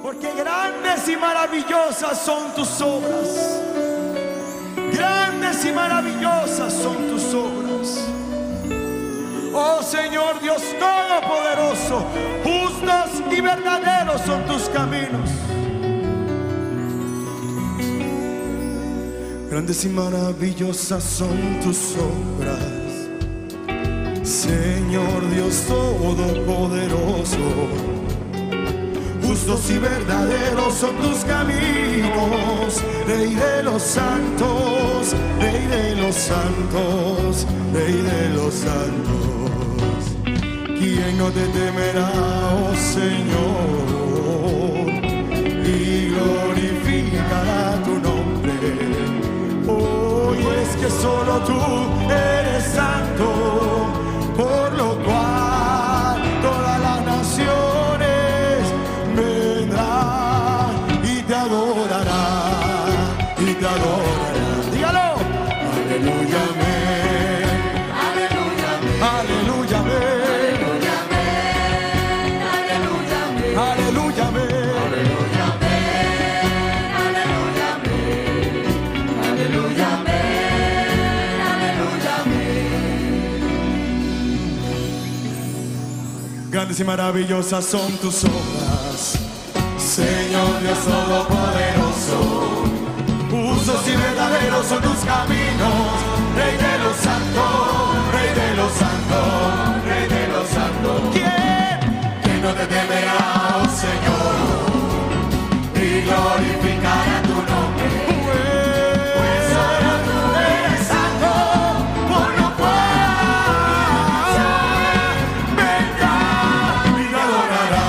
Porque grandes y maravillosas son tus obras. Grandes y maravillosas son tus obras. Oh Señor Dios Todopoderoso, justos y verdaderos son tus caminos. Grandes y maravillosas son tus obras, Señor Dios Todopoderoso. Justos y verdaderos son tus caminos, Rey de los santos, Rey de los santos, Rey de los santos. ¿Quién no te temerá, oh Señor, y glorificará tu nombre? Oh, y es que solo tú eres santo, por lo cual todas las naciones vendrán y te adorarán, y te adorarán. Dígalo. Aleluya, amén. Aleluya, amén. Aleluya, amén. Aleluya, amén. Aleluya, amén. Grandes y maravillosas son tus obras, Señor Dios Todopoderoso. Justos y verdaderos son tus caminos, Rey de los santos, Rey de los santos, Rey de los santos. ¿Quién no te temerá, oh Señor, y glorificará tu nombre? Pues solo tú eres santo, por lo cual vendrá y te adorará,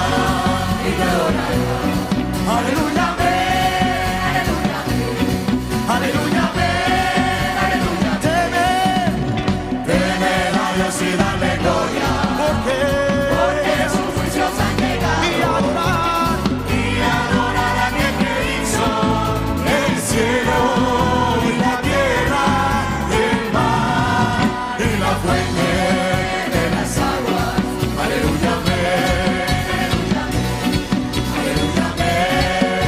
y te adorará. Aleluya, amén. Aleluya, amén. Aleluya, temer a Dios y darle gloria, porque sus juicios han llegado. Y adorar a quien que hizo el cielo y la tierra, el mar y la fuente de las aguas. Aleluya, amén. Aleluya, amén.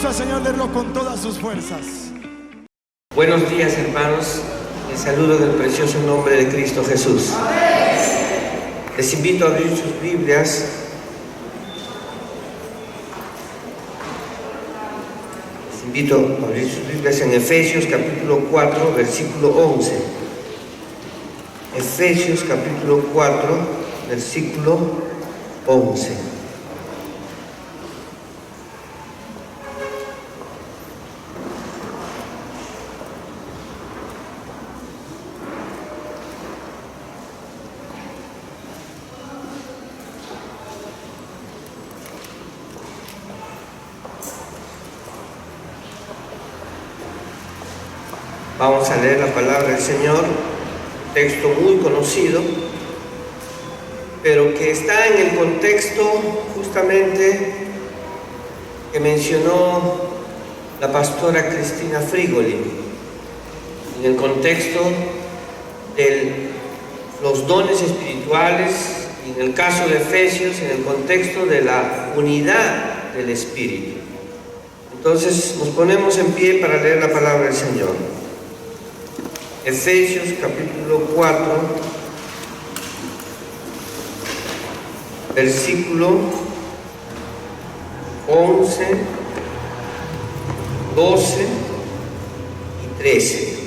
aplauso al Señor, denlo con todas sus fuerzas. Buenos días, hermanos. Les saludo en el precioso nombre de Cristo Jesús. Les invito a abrir sus Biblias. Les invito a abrir sus Biblias en Efesios capítulo 4, versículo 11. Efesios capítulo 4, versículo 11. Vamos a leer la palabra del Señor, texto muy conocido, pero que está en el contexto justamente que mencionó la pastora Cristina Frigoli, en el contexto de los dones espirituales, y en el caso de Efesios, en el contexto de la unidad del Espíritu. Entonces nos ponemos en pie para leer la palabra del Señor. Efesios capítulo 4, versículo 11, 12 y 13.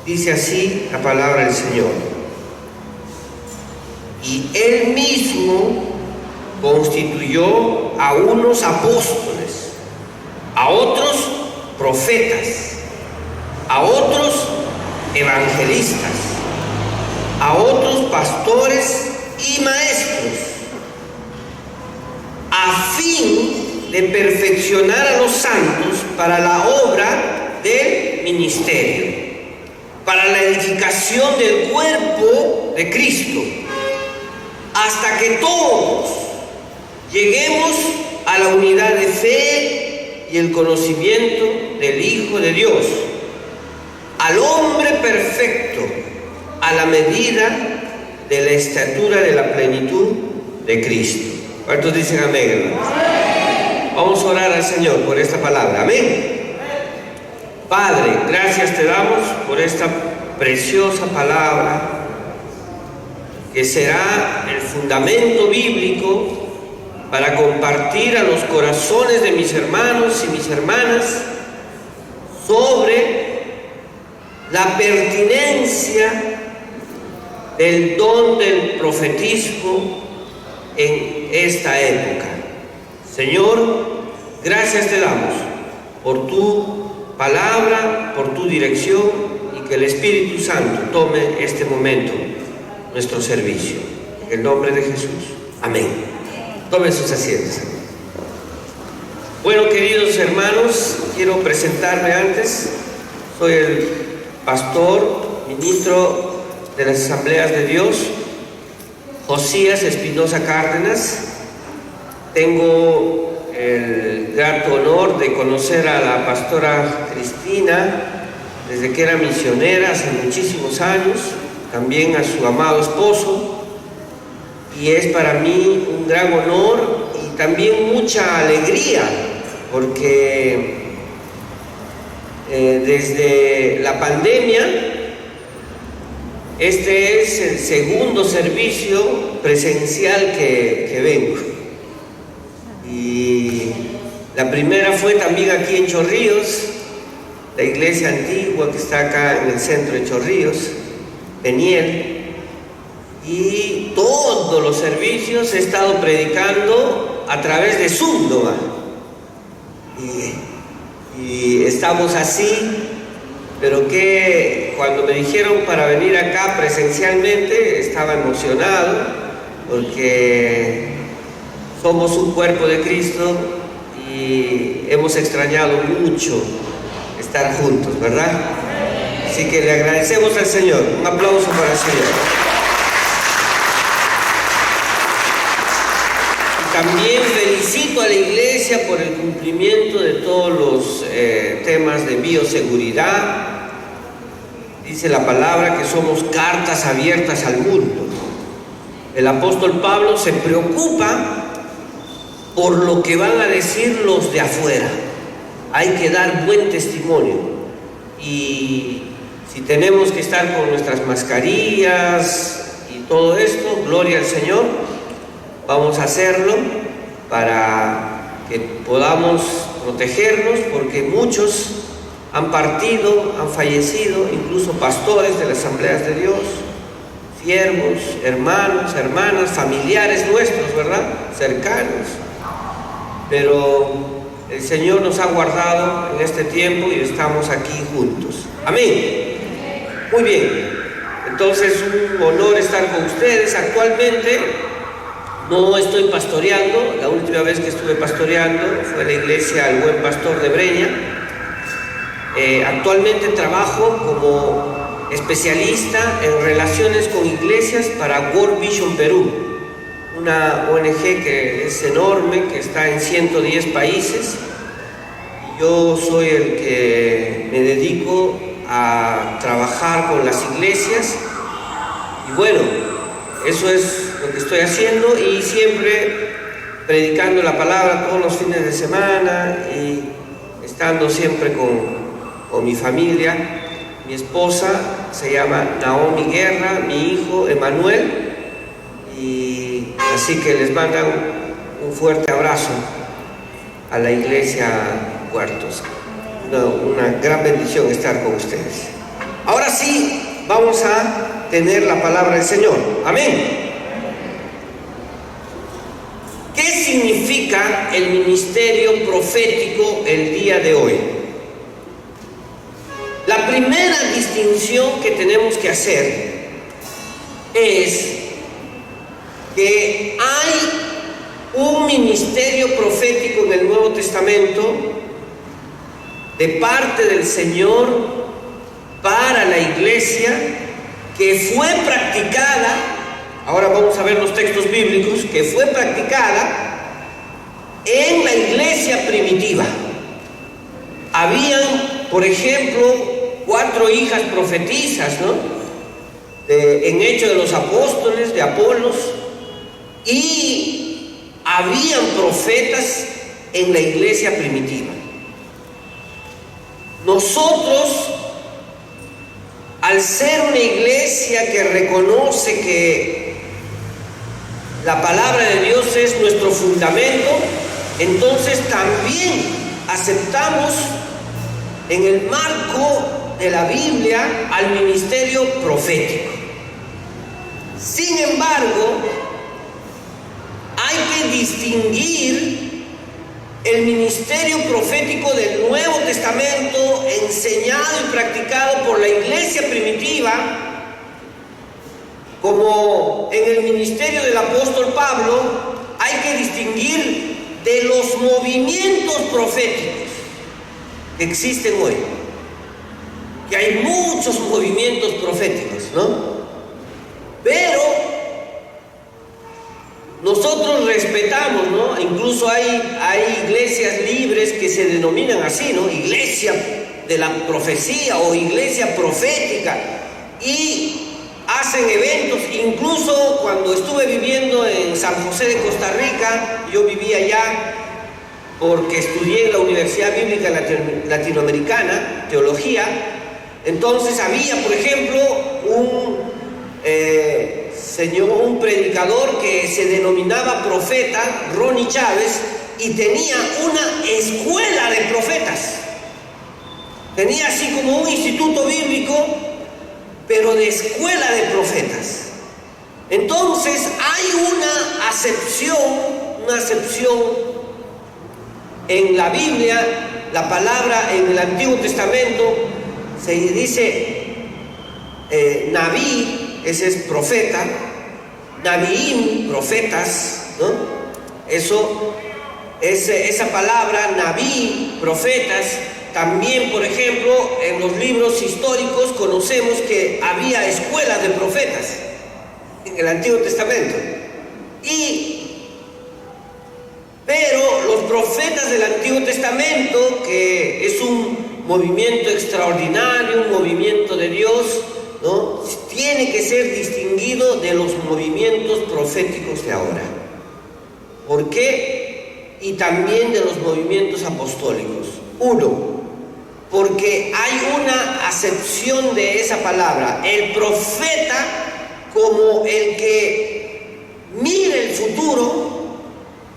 Dice así la palabra del Señor. Y Él mismo constituyó a unos apóstoles, a otros profetas, a otros evangelistas, a otros pastores y maestros, a fin de perfeccionar a los santos para la obra del ministerio, para la edificación del cuerpo de Cristo, hasta que todos lleguemos a la unidad de fe y el conocimiento del Hijo de Dios, al hombre perfecto, a la medida de la estatura de la plenitud de Cristo. ¿Cuántos dicen amén, hermanos? Vamos a orar al Señor por esta palabra. Amén. Padre, gracias te damos por esta preciosa palabra que será el fundamento bíblico para compartir a los corazones de mis hermanos y mis hermanas sobre la pertinencia del don del profetismo en esta época. Señor, gracias te damos por tu palabra, por tu dirección, y que el Espíritu Santo tome este momento nuestro servicio. En el nombre de Jesús. Amén. Tomen sus asientos. Bueno, queridos hermanos, quiero presentarme antes. Soy el pastor, ministro de las Asambleas de Dios, Josías Espinosa Cárdenas. Tengo el grato honor de conocer a la pastora Cristina desde que era misionera hace muchísimos años, también a su amado esposo, y es para mí un gran honor y también mucha alegría, porque desde la pandemia, este es el segundo servicio presencial que vengo. Y la primera fue también aquí en Chorrillos, la iglesia antigua que está acá en el centro de Chorrillos, Peniel. Y todos los servicios he estado predicando a través de Zoom nomás. Y estamos así, pero que cuando me dijeron para venir acá presencialmente estaba emocionado, porque somos un cuerpo de Cristo y hemos extrañado mucho estar juntos, ¿verdad? Así que le agradecemos al Señor. Un aplauso para el Señor. También felicito a la iglesia por el cumplimiento de todos los temas de bioseguridad. Dice la palabra que somos cartas abiertas al mundo. El apóstol Pablo se preocupa por lo que van a decir los de afuera. Hay que dar buen testimonio. Y si tenemos que estar con nuestras mascarillas y todo esto, gloria al Señor, vamos a hacerlo para que podamos protegernos, porque muchos han partido, han fallecido, incluso pastores de las asambleas de Dios, siervos, hermanos, hermanas, familiares nuestros, ¿verdad? Cercanos. Pero el Señor nos ha guardado en este tiempo y estamos aquí juntos. Amén. Muy bien. Entonces, un honor estar con ustedes. Actualmente no estoy pastoreando. La última vez que estuve pastoreando fue la iglesia El Buen Pastor de Breña. Actualmente trabajo como especialista en relaciones con iglesias para World Vision Perú, una ONG que es enorme, que está en 110 países. Yo soy el que me dedico a trabajar con las iglesias y bueno, eso es lo que estoy haciendo, y siempre predicando la palabra todos los fines de semana y estando siempre con mi familia. Mi esposa se llama Naomi Guerra, mi hijo Emanuel, y así que les mando un fuerte abrazo a la iglesia Huertos. Una gran bendición estar con ustedes. Ahora sí, vamos a tener la palabra del Señor. Amén. ¿Qué significa el ministerio profético el día de hoy? La primera distinción que tenemos que hacer es que hay un ministerio profético en el Nuevo Testamento de parte del Señor para la iglesia, que fue practicada, ahora vamos a ver los textos bíblicos, que fue practicada en la iglesia primitiva. Habían, por ejemplo, 4 hijas profetisas, ¿no? En Hechos de los Apóstoles, de Apolos, y habían profetas en la iglesia primitiva. Nosotros, al ser una iglesia que reconoce que la palabra de Dios es nuestro fundamento, entonces también aceptamos en el marco de la Biblia al ministerio profético. Sin embargo, hay que distinguir el ministerio profético del Nuevo Testamento, enseñado y practicado por la iglesia primitiva, como en el ministerio del apóstol Pablo. Hay que distinguir de los movimientos proféticos que existen hoy, que hay muchos movimientos proféticos, ¿no? Pero nosotros respetamos, ¿no? Incluso hay iglesias libres que se denominan así, ¿no? Iglesia de la profecía o iglesia profética, y hacen eventos. Incluso cuando estuve viviendo en San José de Costa Rica, yo vivía allá porque estudié en la Universidad Bíblica Latinoamericana, teología. Entonces había, por ejemplo, un predicador que se denominaba profeta, Ronnie Chávez, y tenía una escuela de profetas. Tenía así como un instituto bíblico, pero de escuela de profetas. Entonces hay una acepción en la Biblia. La palabra en el Antiguo Testamento se dice Naví, ese es profeta, Naviim, profetas, ¿no? Esa palabra Naví, profetas. También, por ejemplo, en los libros históricos conocemos que había escuelas de profetas en el Antiguo Testamento. Pero los profetas del Antiguo Testamento, que es un movimiento extraordinario, un movimiento de Dios, ¿no?, tiene que ser distinguido de los movimientos proféticos de ahora. ¿Por qué? y también de los movimientos apostólicos. Uno, porque hay una acepción de esa palabra, el profeta como el que mira el futuro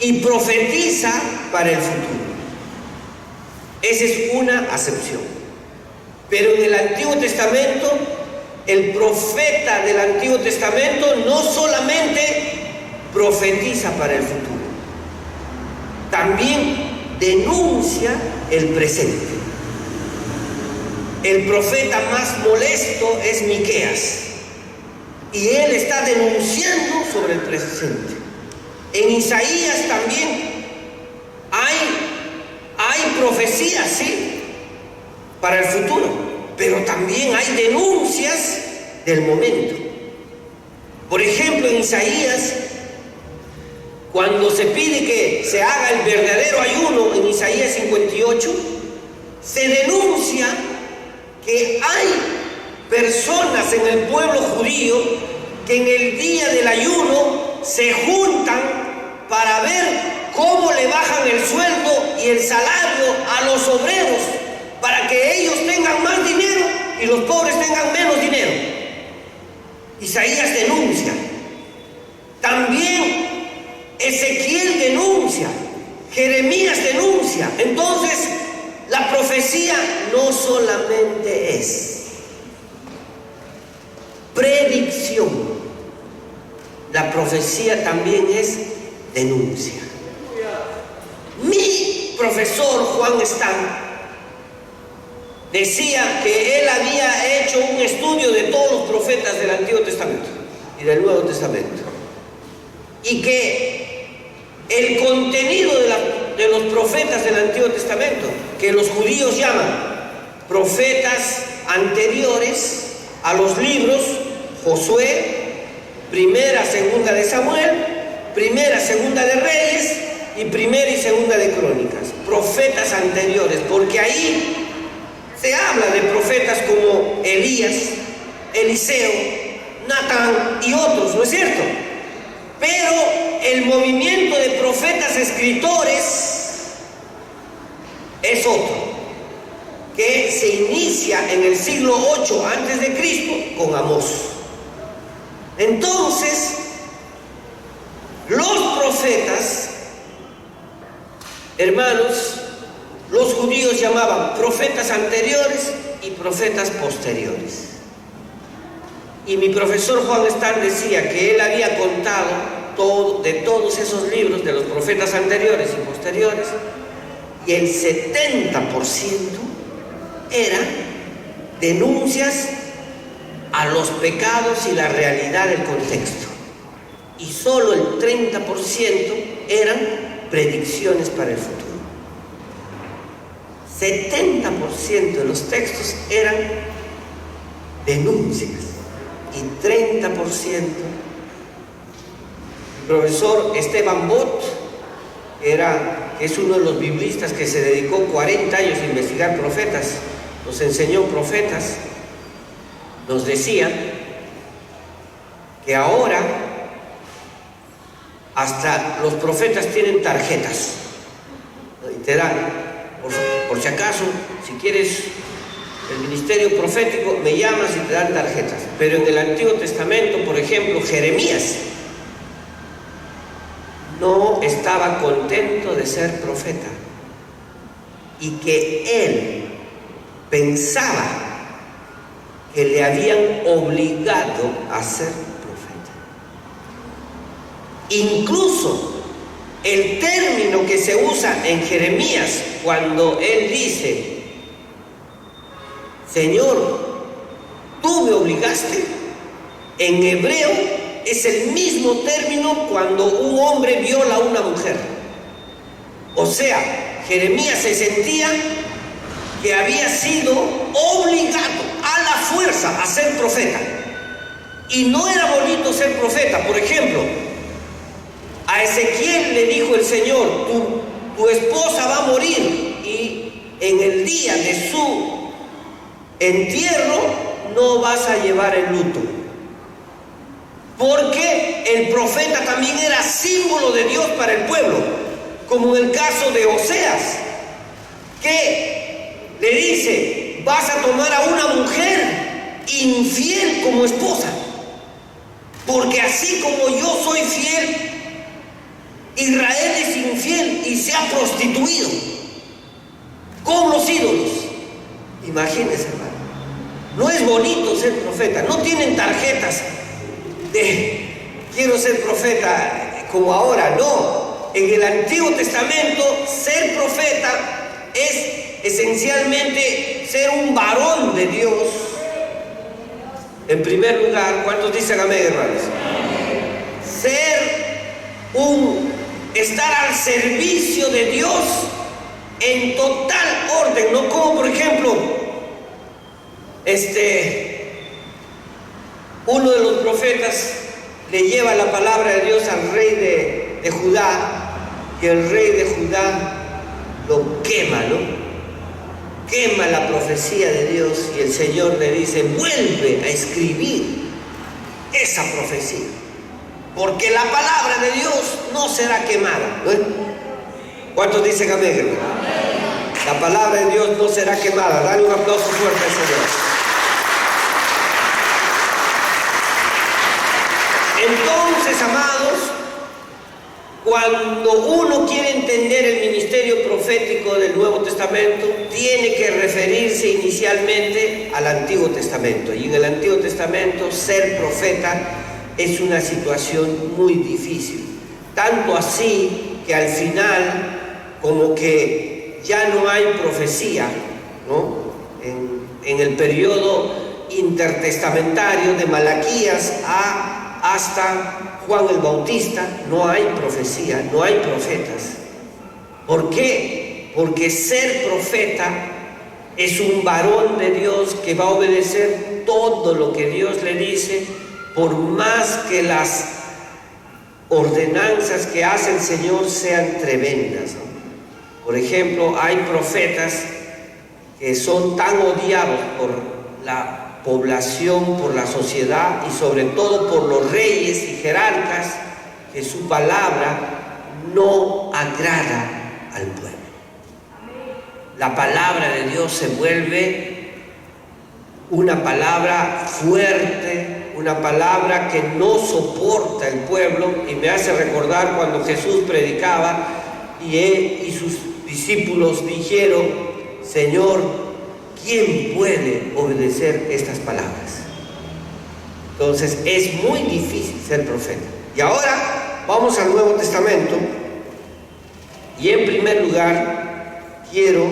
y profetiza para el futuro. Esa es una acepción. Pero en el Antiguo Testamento, el profeta del Antiguo Testamento no solamente profetiza para el futuro, también denuncia el presente. El profeta más molesto es Miqueas, y él está denunciando sobre el presente. En Isaías también hay profecías, sí, para el futuro, pero también hay denuncias del momento. Por ejemplo, en Isaías, cuando se pide que se haga el verdadero ayuno, en Isaías 58, se denuncia que hay personas en el pueblo judío que en el día del ayuno se juntan para ver cómo le bajan el sueldo y el salario a los obreros para que ellos tengan más dinero y los pobres tengan menos dinero. Isaías denuncia. También Ezequiel denuncia, Jeremías denuncia. Entonces, la profecía no solamente es predicción, la profecía también es denuncia. Mi profesor Juan Stan decía que él había hecho un estudio de todos los profetas del Antiguo Testamento y del Nuevo Testamento, y que el contenido de los profetas del Antiguo Testamento, que los judíos llaman profetas anteriores a los libros Josué, Primera, Segunda de Samuel, Primera, Segunda de Reyes y Primera y Segunda de Crónicas, profetas anteriores, porque ahí se habla de profetas como Elías, Eliseo, Natán y otros, ¿no es cierto? Pero el movimiento de profetas escritores es otro, que se inicia en el siglo 8 antes de Cristo con Amós. Entonces, los profetas, hermanos, los judíos llamaban profetas anteriores y profetas posteriores. Y mi profesor Juan Stan decía que él había contado de todos esos libros de los profetas anteriores y posteriores, y el 70% eran denuncias a los pecados y la realidad del contexto, y solo el 30% eran predicciones para el futuro. 70% de los textos eran denuncias y 30%. El profesor Esteban Bott, es uno de los biblistas que se dedicó 40 años a investigar profetas, nos enseñó profetas, nos decía que ahora hasta los profetas tienen tarjetas y te dan, por si acaso, si quieres el ministerio profético, me llamas y te dan tarjetas. Pero en el Antiguo Testamento, por ejemplo, Jeremías no estaba contento de ser profeta, y que él pensaba que le habían obligado a ser profeta. Incluso el término que se usa en Jeremías cuando él dice: Señor, tú me obligaste, en hebreo es el mismo término cuando un hombre viola a una mujer. O sea, Jeremías se sentía que había sido obligado a la fuerza a ser profeta. Y no era bonito ser profeta. Por ejemplo, a Ezequiel le dijo el Señor: tu esposa va a morir, y en el día de su entierro no vas a llevar el luto. Porque el profeta también era símbolo de Dios para el pueblo. como en el caso de Oseas, que le dice: vas a tomar a una mujer infiel como esposa, porque así como yo soy fiel, Israel es infiel y se ha prostituido con los ídolos. Imagínense, hermano, no es bonito ser profeta. No tienen tarjetas de quiero ser profeta como ahora, no. En el Antiguo Testamento, ser profeta es esencialmente ser un varón de Dios. En primer lugar, ¿cuántos dicen amén, hermanos? Estar al servicio de Dios en total orden, no como por ejemplo, uno de los profetas le lleva la palabra de Dios al rey de Judá, y el rey de Judá lo quema, ¿no? Quema la profecía de Dios, y el Señor le dice: vuelve a escribir esa profecía, porque la palabra de Dios no será quemada, ¿no? ¿Cuántos dicen amén, hermano? La palabra de Dios no será quemada. Dale un aplauso fuerte al Señor. Entonces, amados, cuando uno quiere entender el ministerio profético del Nuevo Testamento, tiene que referirse inicialmente al Antiguo Testamento. Y en el Antiguo Testamento, ser profeta es una situación muy difícil. Tanto así que al final, como que ya no hay profecía, ¿no? En el periodo intertestamentario de Malaquías hasta Juan el Bautista, no hay profecía, no hay profetas. ¿Por qué? Porque ser profeta es un varón de Dios que va a obedecer todo lo que Dios le dice, por más que las ordenanzas que hace el Señor sean tremendas, ¿no? Por ejemplo, hay profetas que son tan odiados por la población, por la sociedad y sobre todo por los reyes y jerarcas, que su palabra no agrada al pueblo. La palabra de Dios se vuelve una palabra fuerte, una palabra que no soporta el pueblo, y me hace recordar cuando Jesús predicaba y sus discípulos dijeron: Señor, ¿quién puede obedecer estas palabras? Entonces es muy difícil ser profeta. Y ahora vamos al Nuevo Testamento, y en primer lugar quiero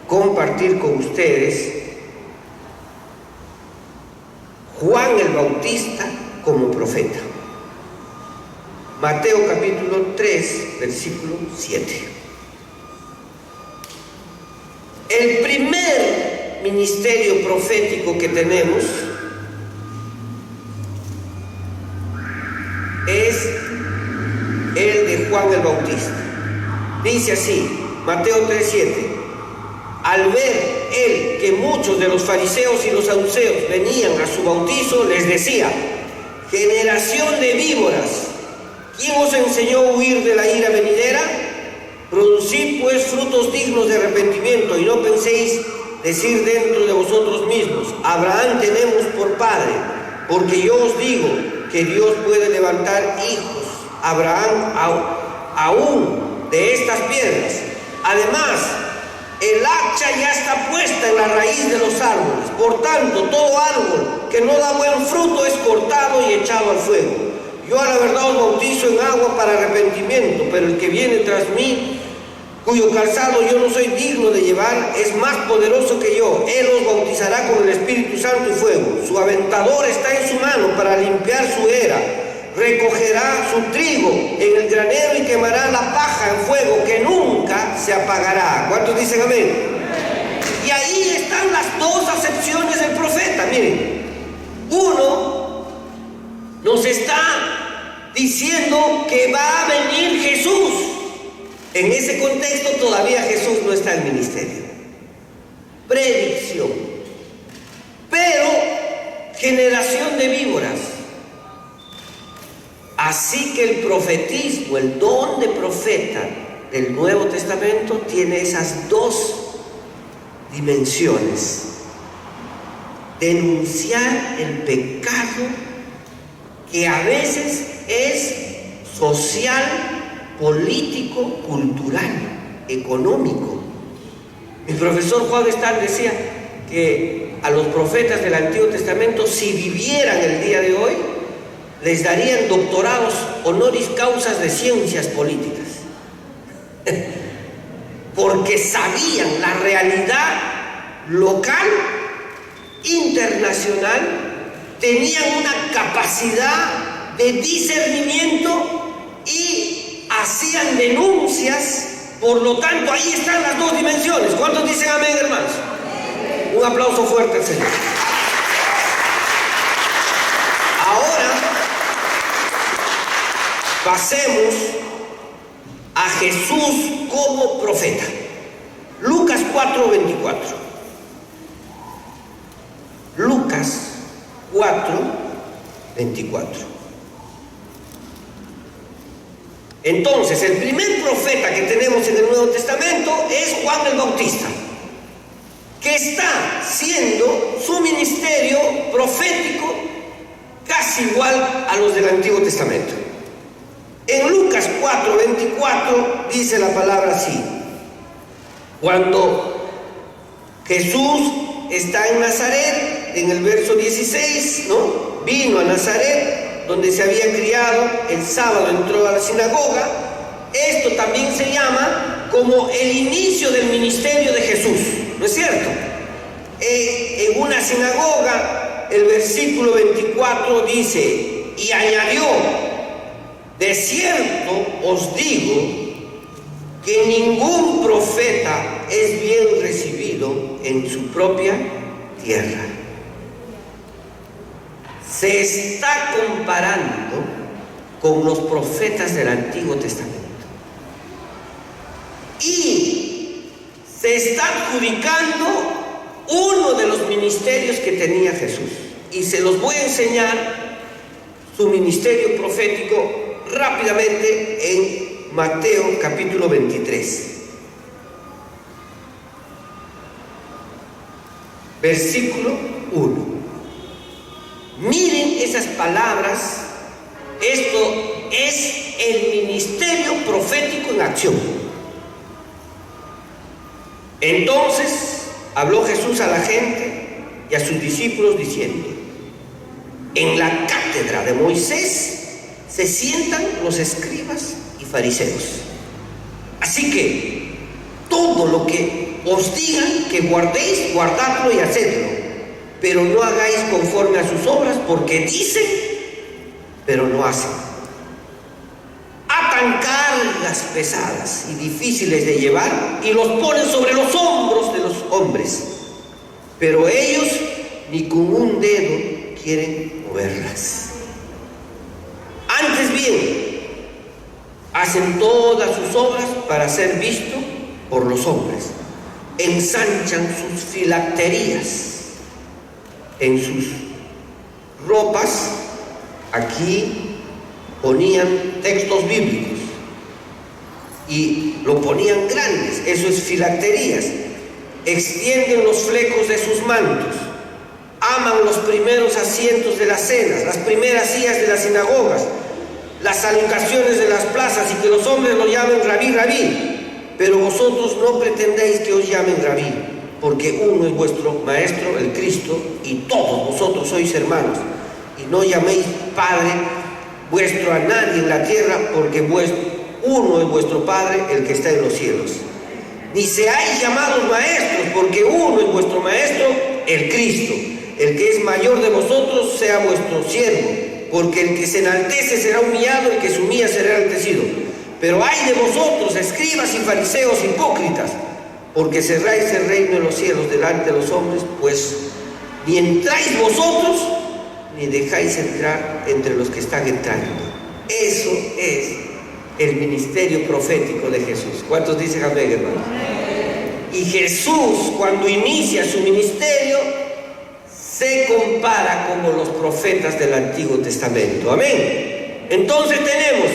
compartir con ustedes Juan el Bautista como profeta. Mateo capítulo 3, versículo 7. El primer ministerio profético que tenemos es el de Juan el Bautista. Dice así, Mateo 3:7: al ver él que muchos de los fariseos y los saduceos venían a su bautizo, les decía: generación de víboras, ¿quién os enseñó a huir de la ira venidera? Producid pues frutos dignos de arrepentimiento, y no penséis decir dentro de vosotros mismos: Abraham tenemos por padre, porque yo os digo que Dios puede levantar hijos a Abraham aún de estas piedras. Además, el hacha ya está puesta en la raíz de los árboles. Por tanto, todo árbol que no da buen fruto es cortado y echado al fuego. Yo a la verdad os bautizo en agua para arrepentimiento, pero el que viene tras mí, cuyo calzado yo no soy digno de llevar, es más poderoso que yo. Él os bautizará con el Espíritu Santo y fuego. Su aventador está en su mano para limpiar su era. Recogerá su trigo en el granero y quemará la paja en fuego que nunca se apagará. ¿Cuántos dicen amén? Y ahí están las dos acepciones del profeta. Miren, uno nos está diciendo que va a venir Jesús. En ese contexto todavía Jesús no está en ministerio. Predicción. Pero generación de víboras, Así que el profetismo, el don de profeta del Nuevo Testamento, tiene esas dos dimensiones: denunciar el pecado que a veces es social, político, cultural, económico. Mi profesor Juan Estal decía que a los profetas del Antiguo Testamento, si vivieran el día de hoy, les darían doctorados honoris causas de ciencias políticas, porque sabían la realidad local, internacional, tenían una capacidad de discernimiento y hacían denuncias. Por lo tanto, ahí están las dos dimensiones. ¿Cuántos dicen amén, hermanos? Un aplauso fuerte al Señor. Ahora pasemos a Jesús como profeta. Lucas 4:24. Lucas 4:24. Entonces, el primer profeta que tenemos en el Nuevo Testamento es Juan el Bautista, que está siendo su ministerio profético casi igual a los del Antiguo Testamento. En Lucas 4:24 dice la palabra así: cuando Jesús está en Nazaret, en el verso 16, ¿no? Vino a Nazaret, donde se había criado, el sábado entró a la sinagoga. Esto también se llama como el inicio del ministerio de Jesús, ¿no es cierto? En una sinagoga, el versículo 24 dice: y añadió, de cierto os digo que ningún profeta es bien recibido en su propia tierra. Se está comparando con los profetas del Antiguo Testamento y se está adjudicando uno de los ministerios que tenía Jesús, y se los voy a enseñar su ministerio profético rápidamente en Mateo capítulo 23, versículo 1. Miren esas palabras. Esto es el ministerio profético en acción. Entonces habló Jesús a la gente y a sus discípulos diciendo: en la cátedra de Moisés se sientan los escribas y fariseos. Así que todo lo que os digan que guardéis, guardadlo y hacedlo, pero no hagáis conforme a sus obras, porque dicen, pero no hacen. Atan cargas pesadas y difíciles de llevar y los ponen sobre los hombros de los hombres, pero ellos ni con un dedo quieren moverlas. Antes bien, hacen todas sus obras para ser visto por los hombres. Ensanchan sus filacterías en sus ropas. Aquí ponían textos bíblicos y lo ponían grandes, eso es filacterías. Extienden los flecos de sus mantos, aman los primeros asientos de las cenas, las primeras sillas de las sinagogas, las salutaciones de las plazas, y que los hombres lo llamen rabí, rabí. Pero vosotros no pretendéis que os llamen rabí, porque uno es vuestro maestro, el Cristo, y todos vosotros sois hermanos. Y no llaméis Padre vuestro a nadie en la tierra, porque uno es vuestro Padre, el que está en los cielos. Ni seáis llamados maestros, porque uno es vuestro maestro, el Cristo. El que es mayor de vosotros sea vuestro siervo, porque el que se enaltece será humillado, el que se humilla será enaltecido. Pero ay de vosotros, escribas y fariseos hipócritas, porque cerráis el reino de los cielos delante de los hombres, pues ni entráis vosotros, ni dejáis entrar entre los que están entrando. Eso es el ministerio profético de Jesús. ¿Cuántos dicen amén, hermanos? Y Jesús, cuando inicia su ministerio, se compara como los profetas del Antiguo Testamento. Amén. Entonces tenemos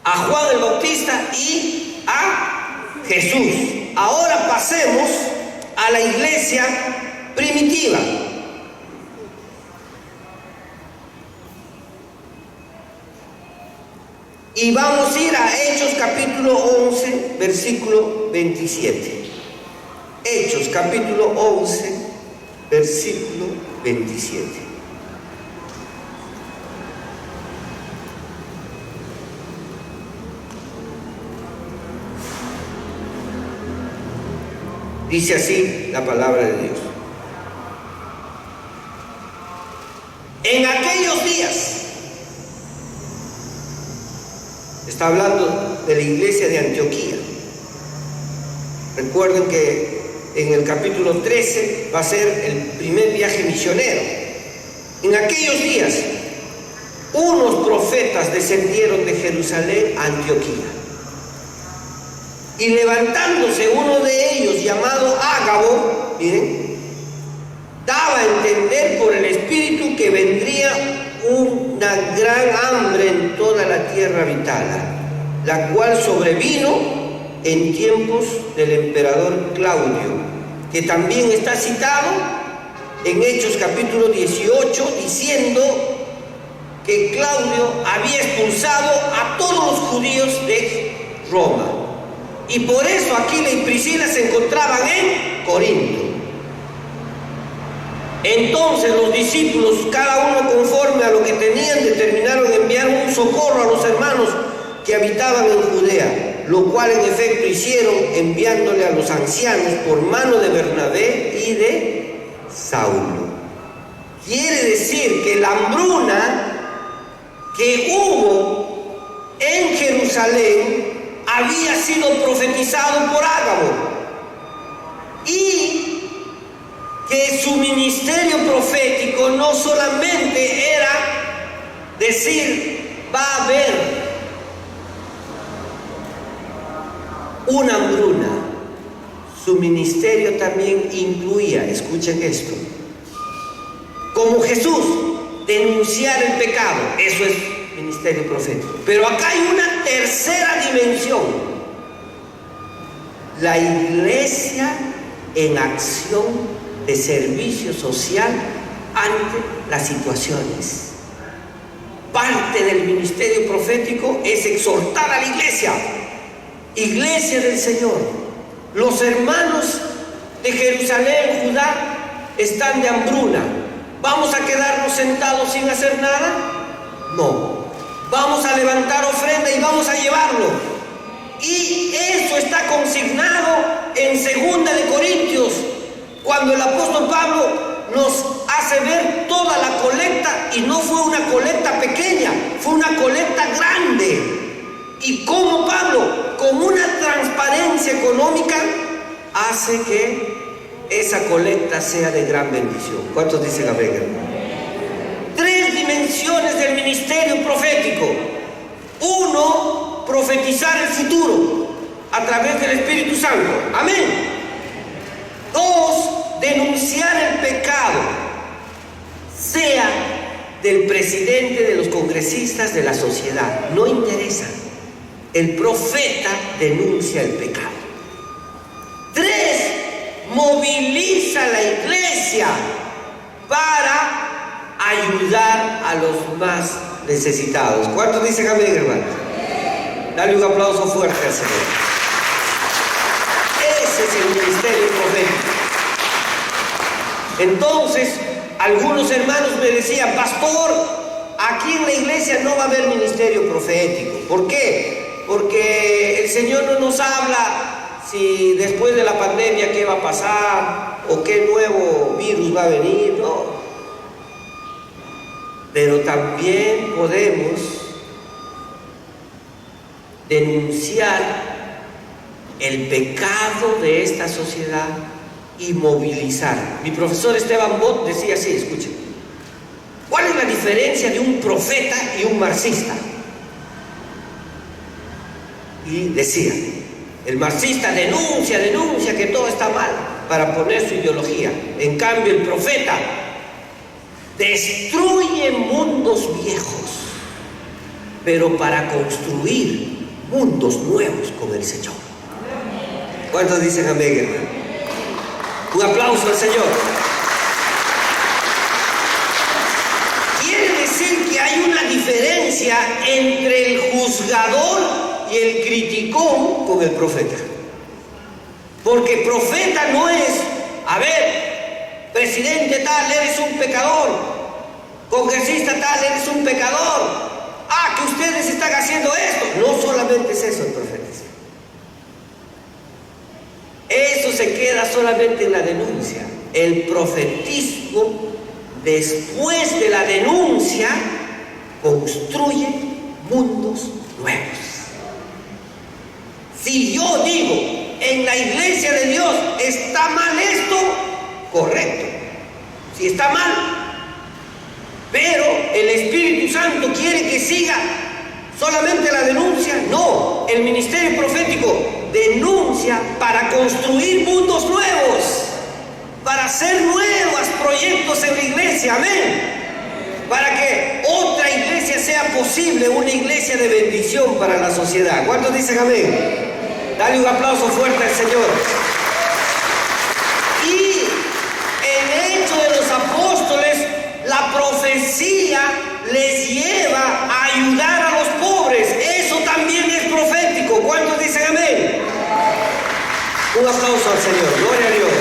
a Juan el Bautista y a Jesús. Ahora pasemos a la iglesia primitiva. Y vamos a ir a Hechos capítulo 11, versículo 27. Hechos capítulo 11, versículo 27. Dice así la palabra de Dios. En aquellos días, está hablando de la iglesia de Antioquía. Recuerden que en el capítulo 13 va a ser el primer viaje misionero. En aquellos días, unos profetas descendieron de Jerusalén a Antioquía. Y levantándose uno de ellos, llamado Ágabo, miren, daba a entender por el Espíritu que vendría una gran hambre en toda la tierra habitada, la cual sobrevino en tiempos del emperador Claudio, que también está citado en Hechos capítulo 18, diciendo que Claudio había expulsado a todos los judíos de Roma. Y por eso Aquila y Priscila se encontraban en Corinto. Entonces los discípulos, cada uno conforme a lo que tenían, determinaron enviar un socorro a los hermanos que habitaban en Judea, lo cual en efecto hicieron, enviándole a los ancianos por mano de Bernabé y de Saulo. Quiere decir que la hambruna que hubo en Jerusalén había sido profetizado por Ágabo, y que su ministerio profético no solamente era decir va a haber una hambruna, su ministerio también incluía, escuchen esto, como Jesús, denunciar el pecado. Eso es ministerio profético. Pero acá hay una tercera dimensión: la iglesia en acción de servicio social ante las situaciones. Parte del ministerio profético es exhortar a la iglesia, iglesia del Señor. Los hermanos de Jerusalén, Judá, están de hambruna. ¿Vamos a quedarnos sentados sin hacer nada? No. Vamos a levantar ofrenda y vamos a llevarlo. Y eso está consignado en 2 de Corintios, cuando el apóstol Pablo nos hace ver toda la colecta, y no fue una colecta pequeña, fue una colecta grande. Y como Pablo, con una transparencia económica, hace que esa colecta sea de gran bendición. ¿Cuántos dicen amén, hermano? 3 dimensiones del ministerio profético. 1, profetizar el futuro a través del Espíritu Santo. Amén. 2, denunciar el pecado, sea del presidente, de los congresistas, de la sociedad, no interesa. El profeta denuncia el pecado. 3, moviliza a la iglesia para ayudar a los más necesitados. ¿Cuántos dicen amén, hermano? Dale un aplauso fuerte al Señor. Ese es el ministerio profético. Entonces, algunos hermanos me decían: pastor, aquí en la iglesia no va a haber ministerio profético. ¿Por qué? Porque el Señor no nos habla si después de la pandemia qué va a pasar o qué nuevo virus va a venir, no. Pero también podemos denunciar el pecado de esta sociedad y movilizar. Mi profesor Esteban Bott decía así, escuchen: ¿cuál es la diferencia de un profeta y un marxista? Y decía: el marxista denuncia que todo está mal para poner su ideología. En cambio, el profeta destruye mundos viejos pero para construir mundos nuevos con el Señor. ¿Cuántos dicen amén, hermano? Un aplauso al Señor. Quiere decir que hay una diferencia entre el juzgador y el criticón con el profeta. Porque profeta no es, a ver, presidente tal, eres un pecador, congresista tal, eres un pecador, que ustedes están haciendo esto. No solamente es eso el profeta. Eso se queda solamente en la denuncia. El profetismo, después de la denuncia, construye mundos nuevos. Si yo digo, en la iglesia de Dios está mal esto, correcto. Si está mal, pero el Espíritu Santo quiere que siga solamente la denuncia, no. El ministerio profético denuncia para construir mundos nuevos, para hacer nuevos proyectos en la iglesia, amén, para que otra iglesia sea posible, una iglesia de bendición para la sociedad. ¿Cuántos dicen amén? Dale un aplauso fuerte al Señor. Y en Hechos de los Apóstoles, la profecía les lleva a ayudar a los pobres. Eso también es profético. ¿Cuántos dicen amén? Un aplauso al Señor. Gloria a Dios.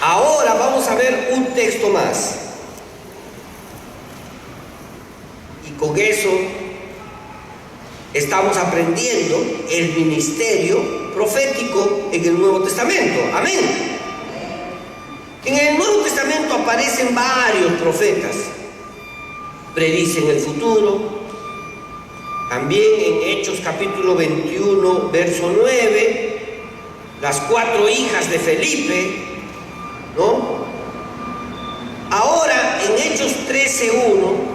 Ahora vamos a ver un texto más. Y con eso estamos aprendiendo el ministerio profético en el Nuevo Testamento. Amén. En el Nuevo Testamento aparecen varios profetas. Predicen el futuro. También en Hechos capítulo 21, verso 9, las 4 hijas de Felipe, ¿no? Ahora, en Hechos 13:1,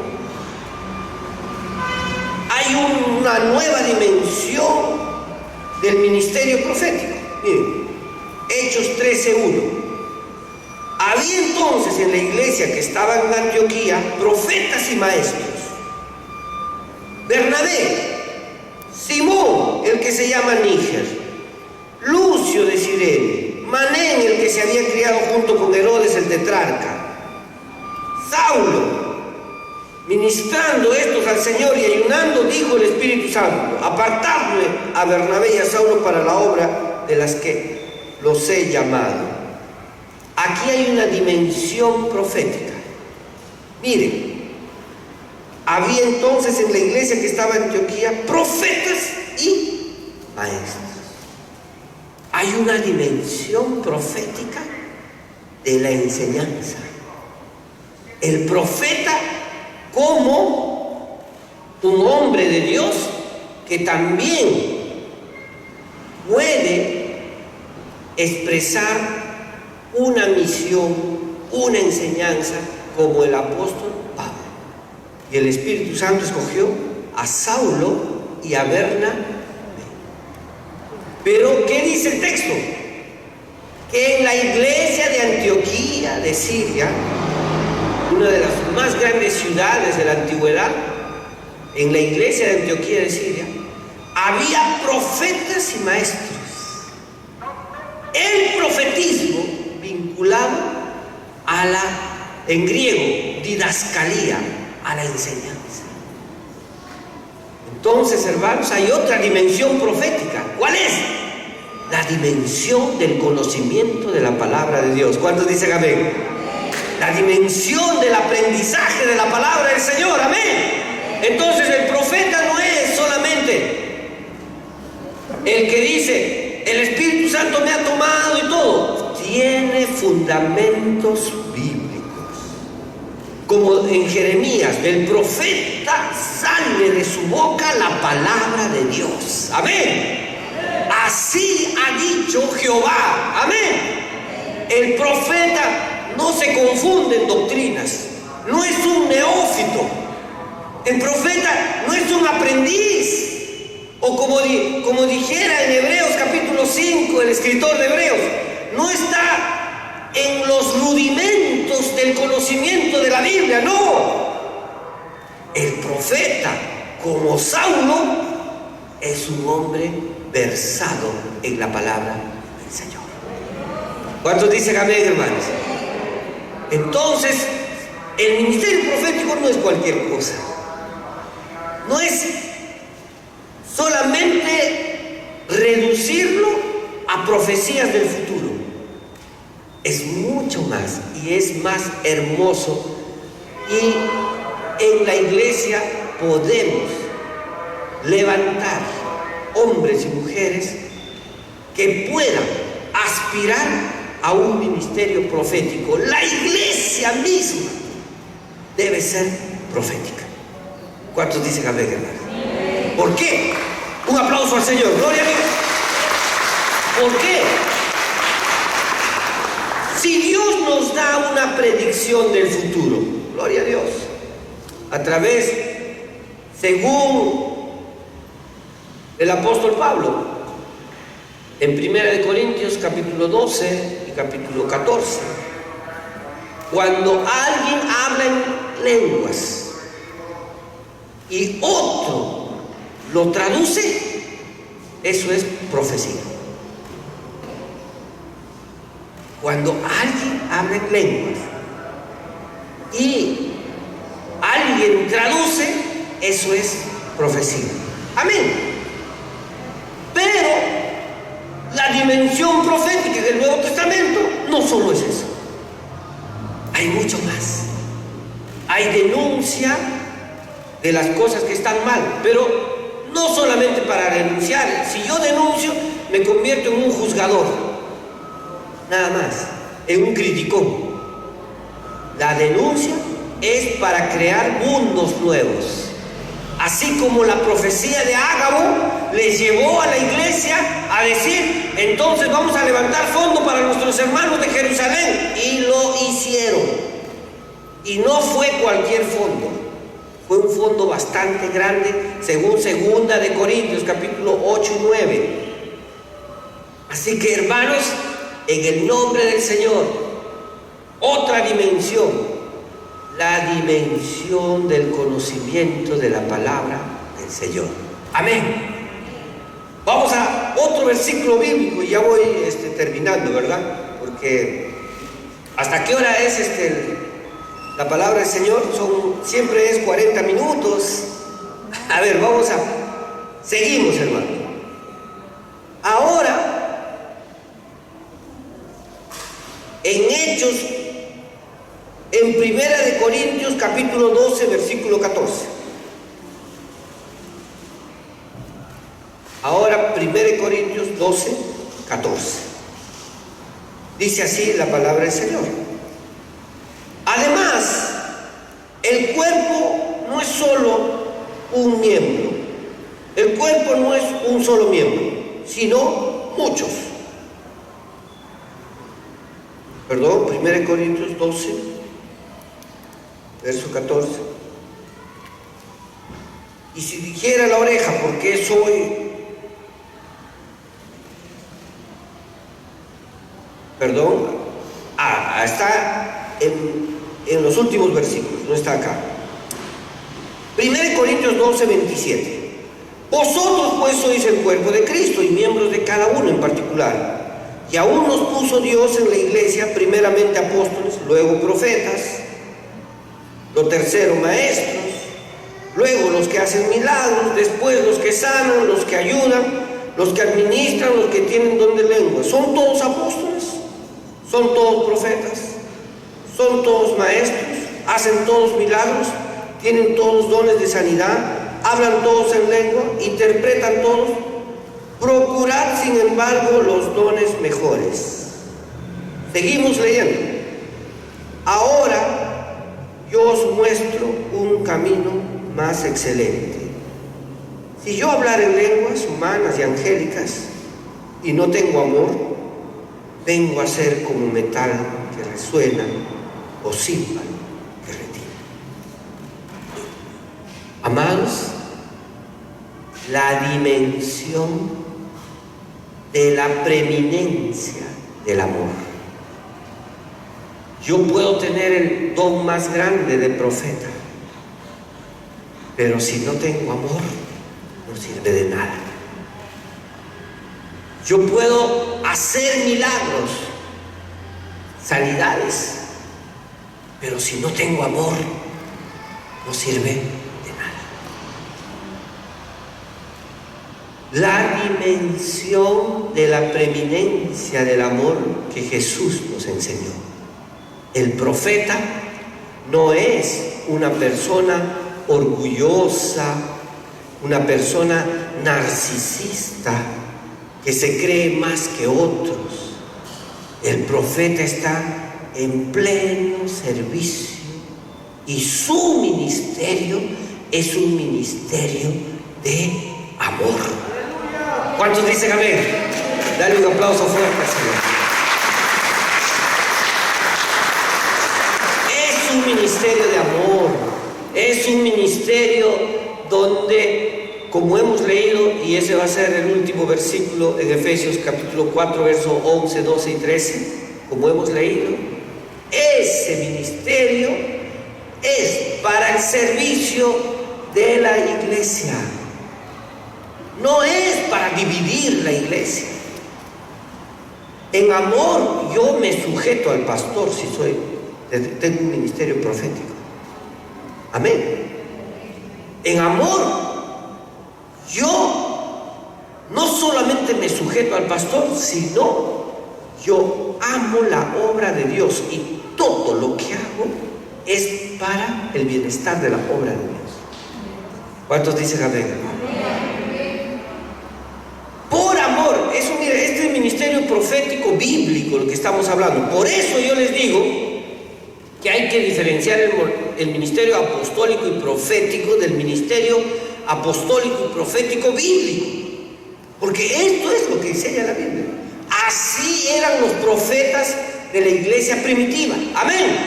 hay una nueva dimensión del ministerio profético. Miren, Hechos 13:1. Había entonces en la iglesia que estaba en Antioquía profetas y maestros. Bernabé, Simón, el que se llama Níger, Lucio de Cirene, Manén, el que se había criado junto con Herodes el tetrarca, Saulo, ministrando estos al Señor y ayunando, dijo el Espíritu Santo: apartadme a Bernabé y a Saulo para la obra de las que los he llamado. Aquí hay una dimensión profética. Miren, había entonces en la iglesia que estaba en Antioquía profetas y maestros. Hay una dimensión profética de la enseñanza. El profeta como un hombre de Dios que también puede expresar una misión, una enseñanza, como el apóstol Pablo. Y el Espíritu Santo escogió a Saulo y a Bernabé. Pero, ¿qué dice el texto? Que en la iglesia de Antioquía de Siria, una de las más grandes ciudades de la antigüedad, en la iglesia de Antioquía de Siria, había profetas y maestros. El profetismo vinculado a la, en griego, didascalía, a la enseñanza. Entonces, hermanos, hay otra dimensión profética. ¿Cuál es? La dimensión del conocimiento de la palabra de Dios. ¿Cuántos dicen amén? La dimensión del aprendizaje de la palabra del Señor. Amén. Entonces, el profeta no es solamente el que dice: el Espíritu Santo me ha tomado y todo. Tiene fundamentos bíblicos. Como en Jeremías, del profeta sale de su boca la palabra de Dios. Amén. Así ha dicho Jehová. Amén. El profeta no se confunde en doctrinas. No es un neófito. El profeta no es un aprendiz. O como dijera en Hebreos capítulo 5, el escritor de Hebreos, no está en los rudimentos del conocimiento de la Biblia, no. profeta, como Saulo, es un hombre versado en la palabra del Señor. ¿Cuántos dicen amén, hermanos? Entonces, el ministerio profético no es cualquier cosa. No es solamente reducirlo a profecías del futuro. Es mucho más y es más hermoso. Y en la iglesia podemos levantar hombres y mujeres que puedan aspirar a un ministerio profético. La iglesia misma debe ser profética. ¿Cuántos dicen amén, hermanos? ¿Por qué? Un aplauso al Señor. Gloria a Dios. ¿Por qué? Si Dios nos da una predicción del futuro, gloria a Dios, a través, según el apóstol Pablo, en 1 Corintios capítulo 12 y capítulo 14, cuando alguien habla en lenguas y otro lo traduce, eso es profecía. Cuando alguien habla en lenguas y alguien traduce, eso es profecía. Amén. Pero la dimensión profética del Nuevo Testamento no solo es eso. Hay mucho más. Hay denuncia de las cosas que están mal, pero no solamente para denunciar. Si yo denuncio, me convierto en un juzgador, nada más, en un criticón. La denuncia es para crear mundos nuevos. Así como la profecía de Ágabo les llevó a la iglesia a decir, entonces vamos a levantar fondo para nuestros hermanos de Jerusalén. Y lo hicieron. Y no fue cualquier fondo. Fue un fondo bastante grande, según 2 de Corintios, capítulo 8 y 9. Así que, hermanos, en el nombre del Señor, otra dimensión. La dimensión del conocimiento de la palabra del Señor. Amén. Vamos a otro versículo bíblico y ya voy terminando, ¿verdad? Porque ¿hasta qué hora es la palabra del Señor? Siempre es 40 minutos. A ver, seguimos, hermano. Ahora, en Hechos, en 1 Corintios capítulo 12, versículo 14. Ahora 1 Corintios 12, 14. Dice así la palabra del Señor. Además, el cuerpo no es solo un miembro. El cuerpo no es un solo miembro, sino muchos. Perdón, 1 Corintios 12, verso 14. Y si dijera la oreja, ¿por qué soy? Perdón. Está en los últimos versículos, no está acá. 1 Corintios 12, 27. Vosotros pues sois el cuerpo de Cristo y miembros de cada uno en particular. Y aún nos puso Dios en la iglesia, primeramente apóstoles, luego profetas, lo tercero maestros, luego los que hacen milagros, después los que sanan, los que ayudan, los que administran, los que tienen don de lengua. ¿Son todos apóstoles? ¿Son todos profetas? ¿Son todos maestros? ¿Hacen todos milagros? ¿Tienen todos dones de sanidad? ¿Hablan todos en lengua? ¿Interpretan todos? Procurad, sin embargo, los dones mejores. Seguimos leyendo. Ahora yo os muestro un camino más excelente. Si yo hablar en lenguas humanas y angélicas y no tengo amor, vengo a ser como metal que resuena o címbalo que retiene. Amados, la dimensión de la preeminencia del amor. Yo puedo tener el don más grande de profeta, Pero si no tengo amor, no sirve de nada. Yo puedo hacer milagros, sanidades, pero si no tengo amor, no sirve de nada. La dimensión de la preeminencia del amor que Jesús nos enseñó. El profeta no es una persona orgullosa, una persona narcisista que se cree más que otros. El profeta está en pleno servicio y su ministerio es un ministerio de amor. ¿Cuántos dicen amén? Dale un aplauso fuerte al Señor. Es un ministerio de amor, es un ministerio donde, como hemos leído, y ese va a ser el último versículo en Efesios capítulo 4, versos 11, 12 y 13, como hemos leído, ese ministerio es para el servicio de la iglesia. No es para dividir la iglesia. En amor yo me sujeto al pastor si tengo un ministerio profético. Amén. En amor yo no solamente me sujeto al pastor, sino yo amo la obra de Dios y todo lo que hago es para el bienestar de la obra de Dios. ¿Cuántos dicen amén? Por amor, eso, mire, este es el ministerio profético bíblico, lo que estamos hablando. Por eso yo les digo que hay que diferenciar el ministerio apostólico y profético del ministerio apostólico y profético bíblico, porque esto es lo que enseña la Biblia. Así eran los profetas de la iglesia primitiva. Amén.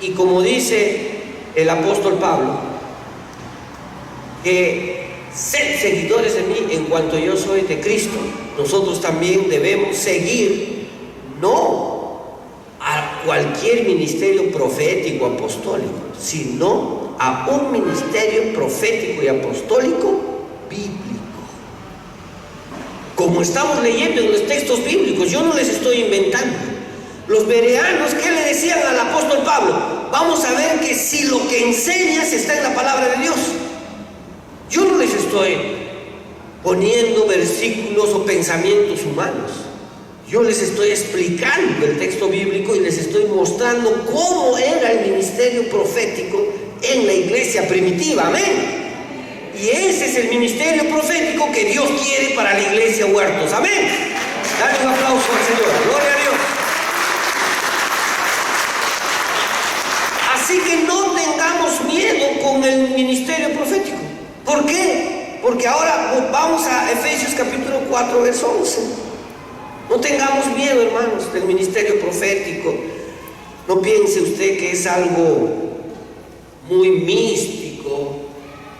Y como dice el apóstol Pablo, que sed seguidores de mí en cuanto yo soy de Cristo. Nosotros también debemos seguir, no a cualquier ministerio profético apostólico, sino a un ministerio profético y apostólico bíblico. Como estamos leyendo en los textos bíblicos, yo no les estoy inventando. Los bereanos, ¿qué le decían al apóstol Pablo? Vamos a ver que si lo que enseñas está en la palabra de Dios. Yo no les estoy poniendo versículos o pensamientos humanos. Yo les estoy explicando el texto bíblico y les estoy mostrando cómo era el ministerio profético en la iglesia primitiva. Amén. Y ese es el ministerio profético que Dios quiere para la iglesia Huertos. Amén. Dale un aplauso al Señor. Gloria a Dios. Así que no tengamos miedo con el ministerio profético. ¿Por qué? Porque ahora vamos a Efesios capítulo 4, verso 11. No tengamos miedo, hermanos, del ministerio profético. No piense usted que es algo muy místico,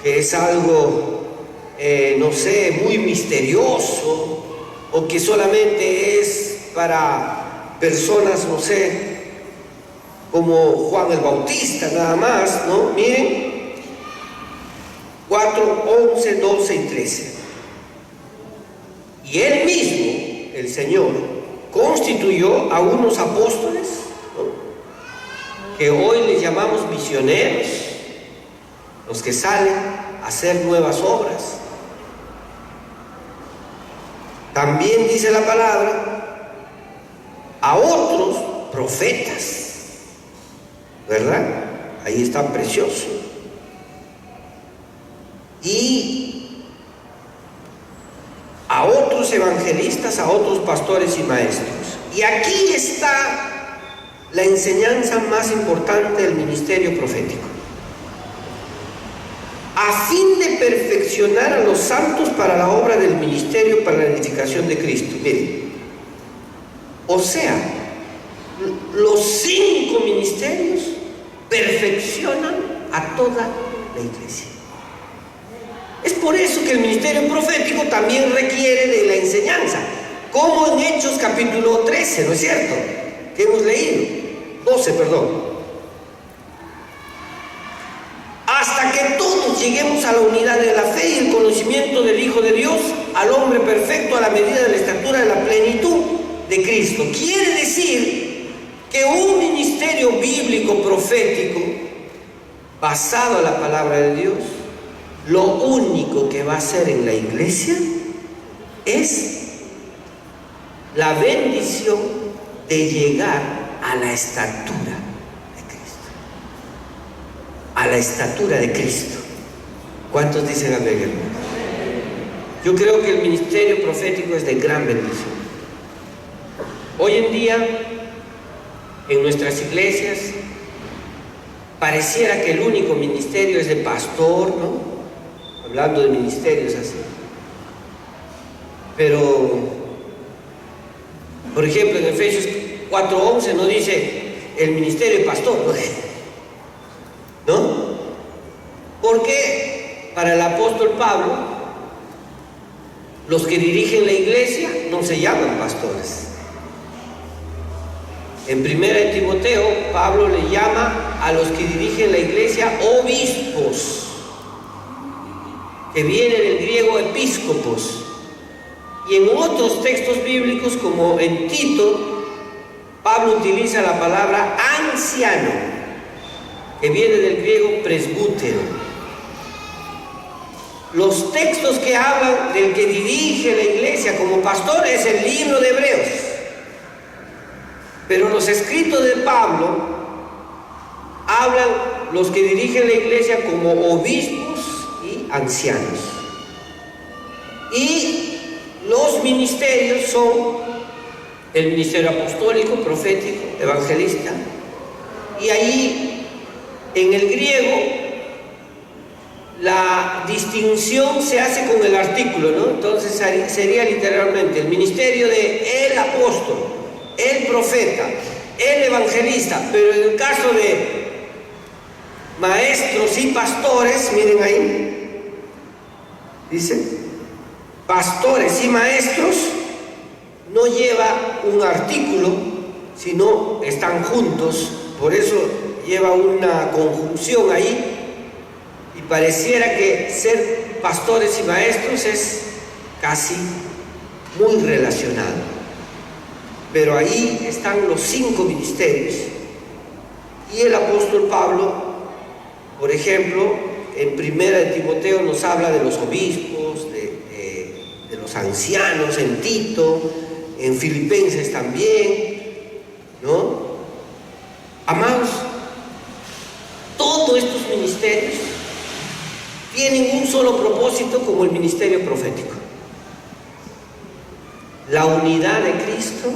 que es algo, no sé, muy misterioso, o que solamente es para personas, no sé, como Juan el Bautista, nada más, ¿no? Miren, 4, 11, 12 y 13. Y él mismo, el Señor, constituyó a unos apóstoles, ¿no?, que hoy les llamamos misioneros, los que salen a hacer nuevas obras. También dice la palabra, a otros profetas, ¿verdad? Ahí está precioso. Y a otros evangelistas, a otros pastores y maestros. Y aquí está la enseñanza más importante del ministerio profético. A fin de perfeccionar a los santos para la obra del ministerio, para la edificación de Cristo. Miren, o sea, los 5 ministerios perfeccionan a toda la iglesia. Es por eso que el ministerio profético también requiere de la enseñanza, como en Hechos capítulo 13, ¿no es cierto?, que hemos leído, 12, perdón. para que todos lleguemos a la unidad de la fe y el conocimiento del Hijo de Dios, al hombre perfecto, a la medida de la estatura de la plenitud de Cristo. Quiere decir que un ministerio bíblico profético basado en la palabra de Dios, lo único que va a hacer en la iglesia es la bendición de llegar a la estatura de Cristo. A la estatura de Cristo. ¿Cuántos dicen amén, hermanos? Yo creo que el ministerio profético es de gran bendición. Hoy en día, en nuestras iglesias, pareciera que el único ministerio es de pastor, ¿no? Hablando de ministerios así. Pero, por ejemplo, en Efesios 4:11 no dice el ministerio de pastor, ¿no? Porque para el apóstol Pablo, los que dirigen la iglesia no se llaman pastores. En 1 de Timoteo, Pablo le llama a los que dirigen la iglesia obispos, que viene del griego episcopos. Y en otros textos bíblicos, como en Tito, Pablo utiliza la palabra anciano, que viene del griego presbútero. Los textos que hablan del que dirige la iglesia como pastor es el libro de Hebreos. Pero los escritos de Pablo hablan los que dirigen la iglesia como obispos y ancianos. Y los ministerios son el ministerio apostólico, profético, evangelista. Y ahí, en el griego, la distinción se hace con el artículo, ¿no? Entonces sería literalmente el ministerio de el apóstol, el profeta, el evangelista. Pero en el caso de maestros y pastores, miren ahí, dice, pastores y maestros, no lleva un artículo, sino están juntos, por eso lleva una conjunción ahí, y pareciera que ser pastores y maestros es casi muy relacionado. Pero ahí están los 5 ministerios. Y el apóstol Pablo, por ejemplo, en 1 de Timoteo nos habla de los obispos, de los ancianos, en Tito, en Filipenses también, ¿no? Amados, todos estos ministerios tienen un solo propósito como el ministerio profético: la unidad de Cristo,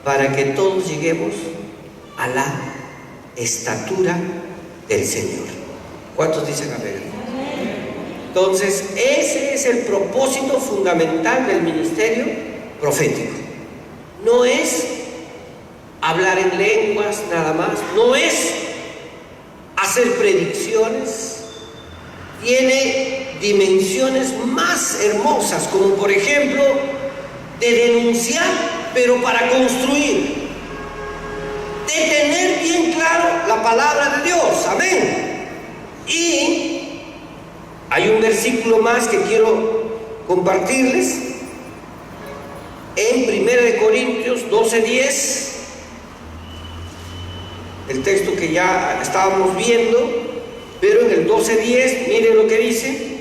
para que todos lleguemos a la estatura del Señor. ¿Cuántos dicen amén? Entonces, ese es el propósito fundamental del ministerio profético. No es hablar en lenguas nada más, no es hacer predicciones. Tiene dimensiones más hermosas, como por ejemplo de denunciar, pero para construir, de tener bien claro la palabra de Dios. Amén. Y hay un versículo más que quiero compartirles en 1 de Corintios 12:10, el texto que ya estábamos viendo, pero en el 12:10 miren lo que dice: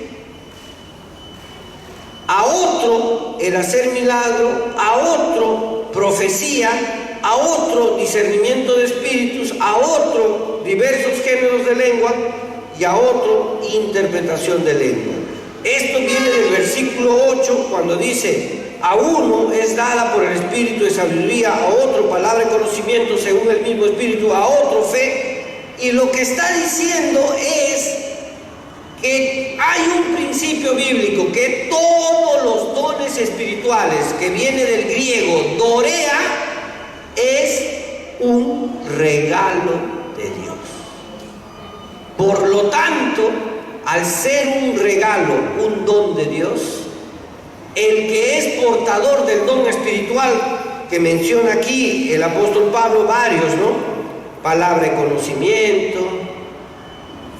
a otro el hacer milagro, a otro profecía, a otro discernimiento de espíritus, a otro diversos géneros de lengua y a otro interpretación de lengua. Esto viene del versículo 8, cuando dice: a uno es dada por el espíritu de sabiduría, a otro palabra de conocimiento según el mismo espíritu, a otro fe. Y lo que está diciendo es que hay un principio bíblico, que todos los dones espirituales, que viene del griego dorea, es un regalo de Dios. Por lo tanto, al ser un regalo, un don de Dios, el que es portador del don espiritual, que menciona aquí el apóstol Pablo varios, ¿no? Palabra de conocimiento,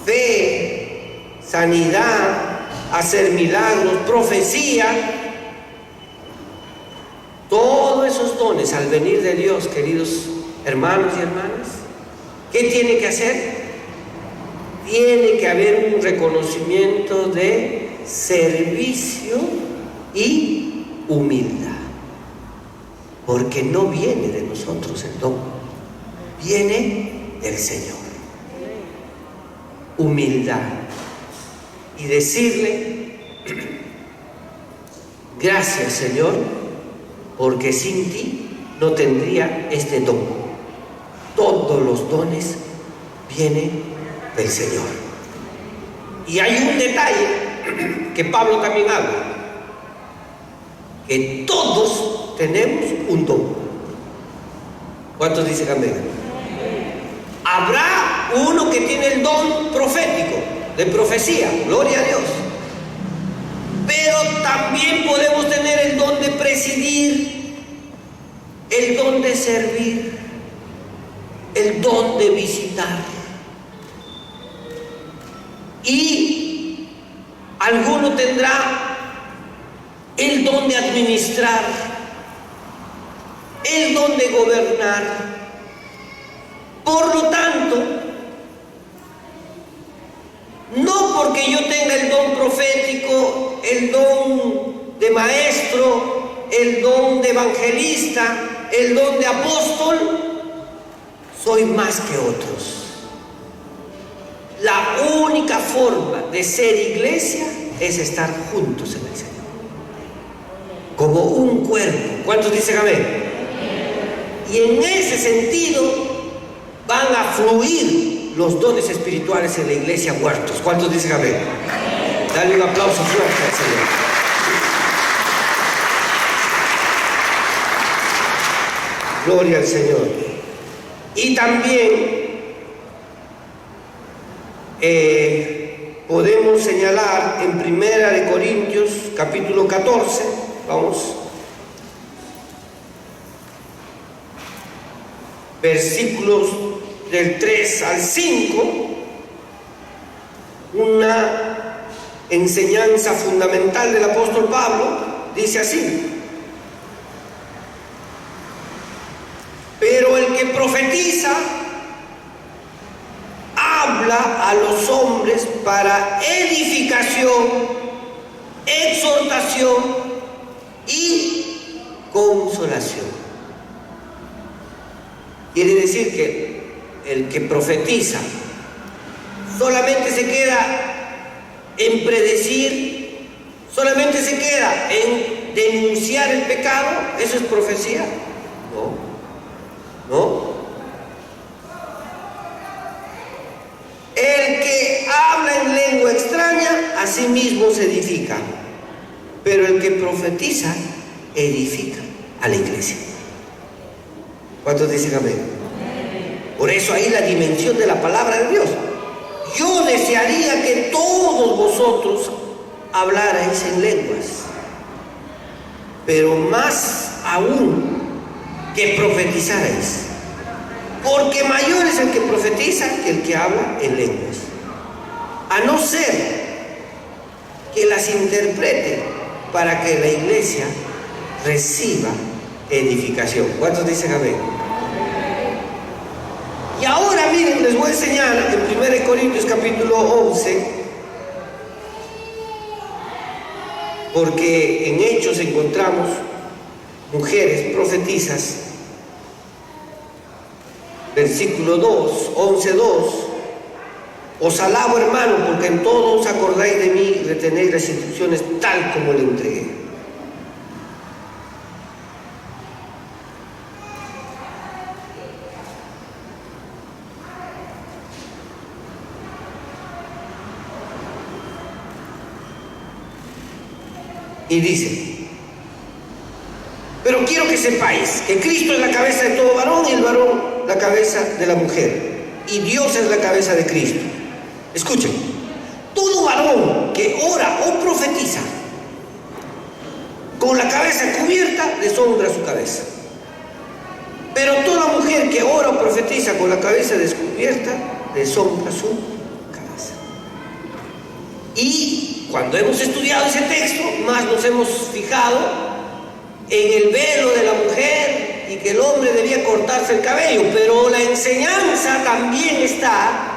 fe, sanidad, hacer milagros, profecía. Todos esos dones al venir de Dios, queridos hermanos y hermanas, ¿qué tiene que hacer? Tiene que haber un reconocimiento de servicio y humildad. Porque no viene de nosotros el don, viene del Señor. Humildad. Y decirle: gracias, Señor, porque sin ti no tendría este don. Todos los dones vienen del Señor. Y hay un detalle que Pablo también habla, que todos tenemos un don. ¿Cuántos dicen amén? Habrá uno que tiene el don profético, de profecía, gloria a Dios. Pero también podemos tener el don de presidir, el don de servir, el don de visitar. Y alguno tendrá el don de administrar, el don de gobernar. Por lo tanto, no porque yo tenga el don profético, el don de maestro, el don de evangelista, el don de apóstol, soy más que otros. La única forma de ser iglesia es estar juntos en el Señor, como un cuerpo. ¿Cuántos dicen amén? Y en ese sentido van a fluir los dones espirituales en la iglesia Huertos. ¿Cuántos dicen amén? Dale un aplauso fuerte al Señor. Gloria al Señor. Y también podemos señalar en 1 Corintios capítulo 14, vamos, versículos del 3 al 5, una enseñanza fundamental del apóstol Pablo. Dice así: pero el que profetiza habla a los hombres para edificación, exhortación y consolación. Quiere decir que el que profetiza solamente se queda en predecir, solamente se queda en denunciar el pecado. ¿Eso es profecía? No. El que habla en lengua extraña a sí mismo se edifica, pero el que profetiza edifica a la iglesia. ¿Cuántos dicen amén? Por eso ahí la dimensión de la palabra de Dios. Yo desearía que todos vosotros hablarais en lenguas, pero más aún que profetizarais, porque mayor es el que profetiza que el que habla en lenguas, a no ser que las interprete para que la iglesia reciba edificación. ¿Cuántos dicen amén? Y ahora miren, les voy a enseñar en 1 Corintios capítulo 11, porque en Hechos encontramos mujeres profetizas. Versículo 2, 11:2: os alabo, hermano, porque en todo os acordáis de mí y retenéis las instrucciones tal como le entregué. Y dice: pero quiero que sepáis que Cristo es la cabeza de todo varón y el varón la cabeza de la mujer, y Dios es la cabeza de Cristo. Escuchen: todo varón que ora o profetiza con la cabeza cubierta deshonra su cabeza, pero toda mujer que ora o profetiza con la cabeza descubierta deshonra su cabeza. Y cuando hemos estudiado ese texto, más nos hemos fijado en el velo de la mujer y que el hombre debía cortarse el cabello, pero la enseñanza también está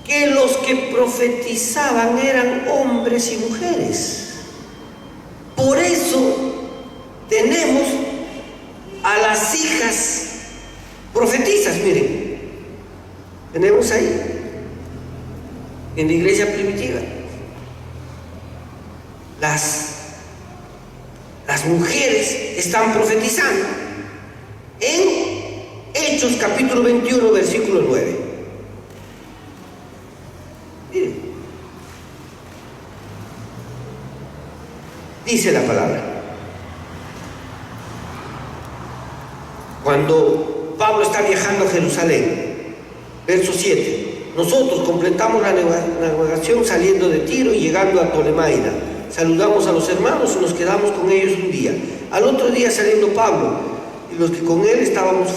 que los que profetizaban eran hombres y mujeres. Por eso tenemos a las hijas profetizas, miren, tenemos ahí en la iglesia primitiva las mujeres están profetizando en Hechos capítulo 21 versículo 9. Miren, dice la palabra: cuando Pablo está viajando a Jerusalén, verso 7, nosotros completamos la navegación saliendo de Tiro y llegando a Ptolemaida. Saludamos a los hermanos y nos quedamos con ellos un día. Al otro día, saliendo Pablo y los que con él estábamos,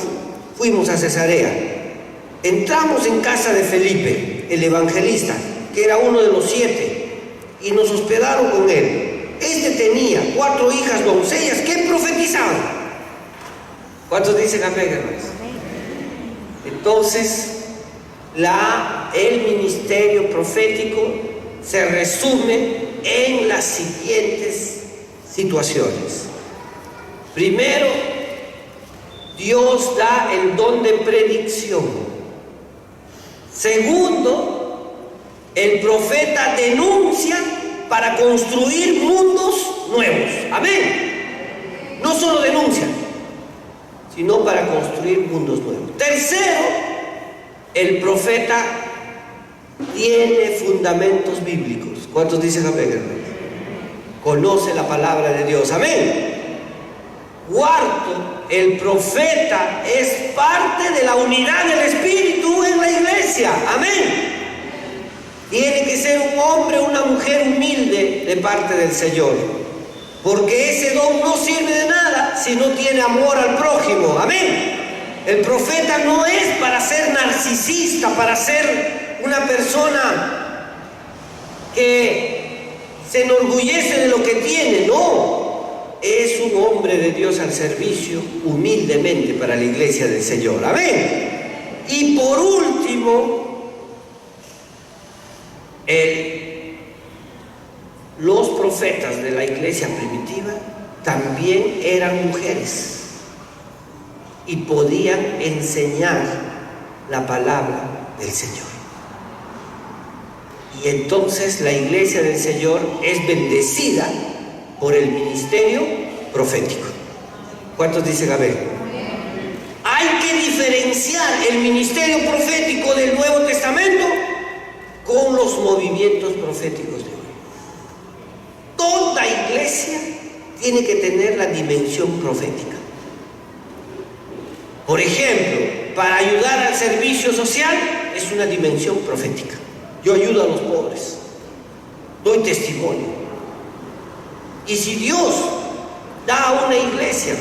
fuimos a Cesarea. Entramos en casa de Felipe, el evangelista, que era uno de los 7, y nos hospedaron con él. Este tenía 4 hijas doncellas que profetizaban. ¿Cuántos dicen amén, hermanos? Entonces, el ministerio profético se resume en las siguientes situaciones. Primero, Dios da el don de predicción. Segundo, el profeta denuncia para construir mundos nuevos. Amén. No solo denuncia, sino para construir mundos nuevos. Tercero, el profeta tiene fundamentos bíblicos. ¿Cuántos dicen amén, hermanos? Conoce la palabra de Dios. Amén. Cuarto, el profeta es parte de la unidad del Espíritu en la iglesia. Amén. Tiene que ser un hombre o una mujer humilde de parte del Señor, porque ese don no sirve de nada si no tiene amor al prójimo. Amén. El profeta no es para ser narcisista, para ser una persona que se enorgullece de lo que tiene. No, es un hombre de Dios al servicio humildemente para la iglesia del Señor. Amén. Y por último, los profetas de la iglesia primitiva también eran mujeres y podían enseñar la palabra del Señor. Y entonces la iglesia del Señor es bendecida por el ministerio profético. ¿Cuántos dicen amén? Hay que diferenciar el ministerio profético del Nuevo Testamento con los movimientos proféticos de hoy. Toda iglesia tiene que tener la dimensión profética. Por ejemplo, para ayudar al servicio social es una dimensión profética. Yo ayudo a los pobres, doy testimonio. Y si Dios da a una iglesia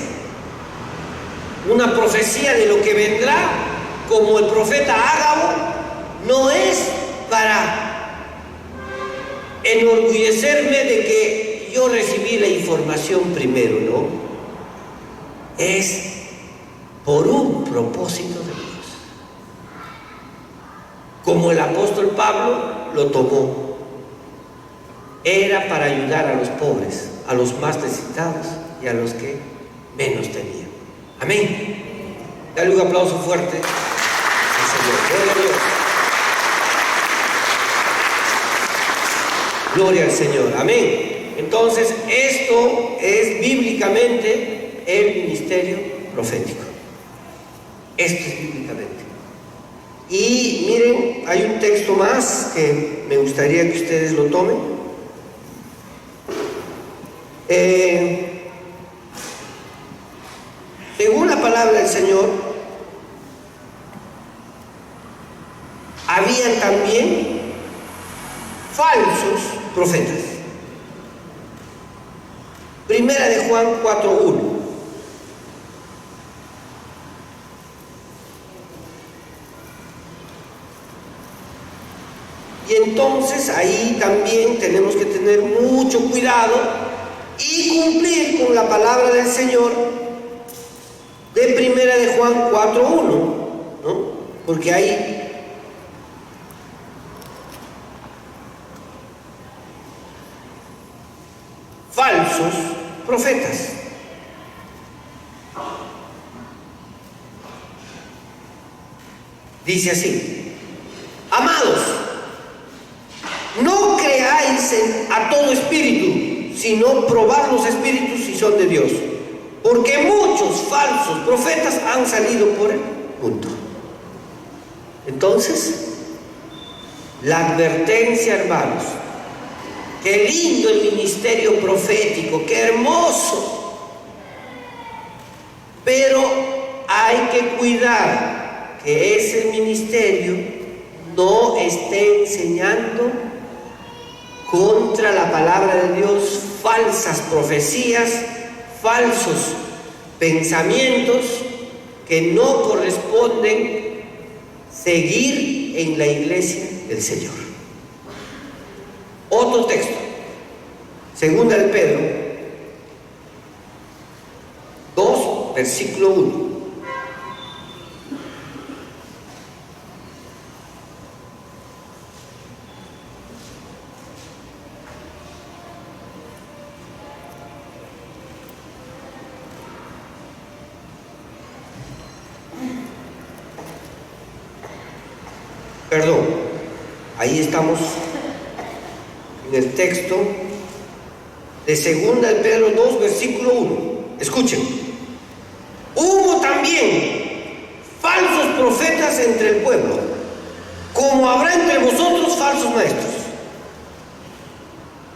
una profecía de lo que vendrá, como el profeta Ágabo, no es para enorgullecerme de que yo recibí la información primero, no. Es por un propósito de Dios. Como el apóstol Pablo lo tomó, era para ayudar a los pobres, a los más necesitados y a los que menos tenían. Amén. Dale un aplauso fuerte al Señor. Gloria a Dios. Gloria al Señor. Amén. Entonces, esto es bíblicamente el ministerio profético. Esto es bíblicamente. Y miren, hay un texto más que me gustaría que ustedes lo tomen. Según la palabra del Señor, habían también falsos profetas. Primera de Juan 4:1. Y entonces ahí también tenemos que tener mucho cuidado y cumplir con la palabra del Señor de Primera de Juan 4:1, ¿no? Porque hay falsos profetas. Dice así: amados, no creáis a todo espíritu, sino probad los espíritus si son de Dios, porque muchos falsos profetas han salido por el mundo. Entonces, la advertencia, hermanos, qué lindo el ministerio profético, qué hermoso, pero hay que cuidar que ese ministerio no esté enseñando contra la palabra de Dios falsas profecías, falsos pensamientos que no corresponden seguir en la iglesia del Señor. Otro texto, segunda de Pedro 2, versículo 1. Perdón, ahí estamos en el texto de segunda de Pedro 2, versículo 1. Escuchen: hubo también falsos profetas entre el pueblo, como habrá entre vosotros falsos maestros,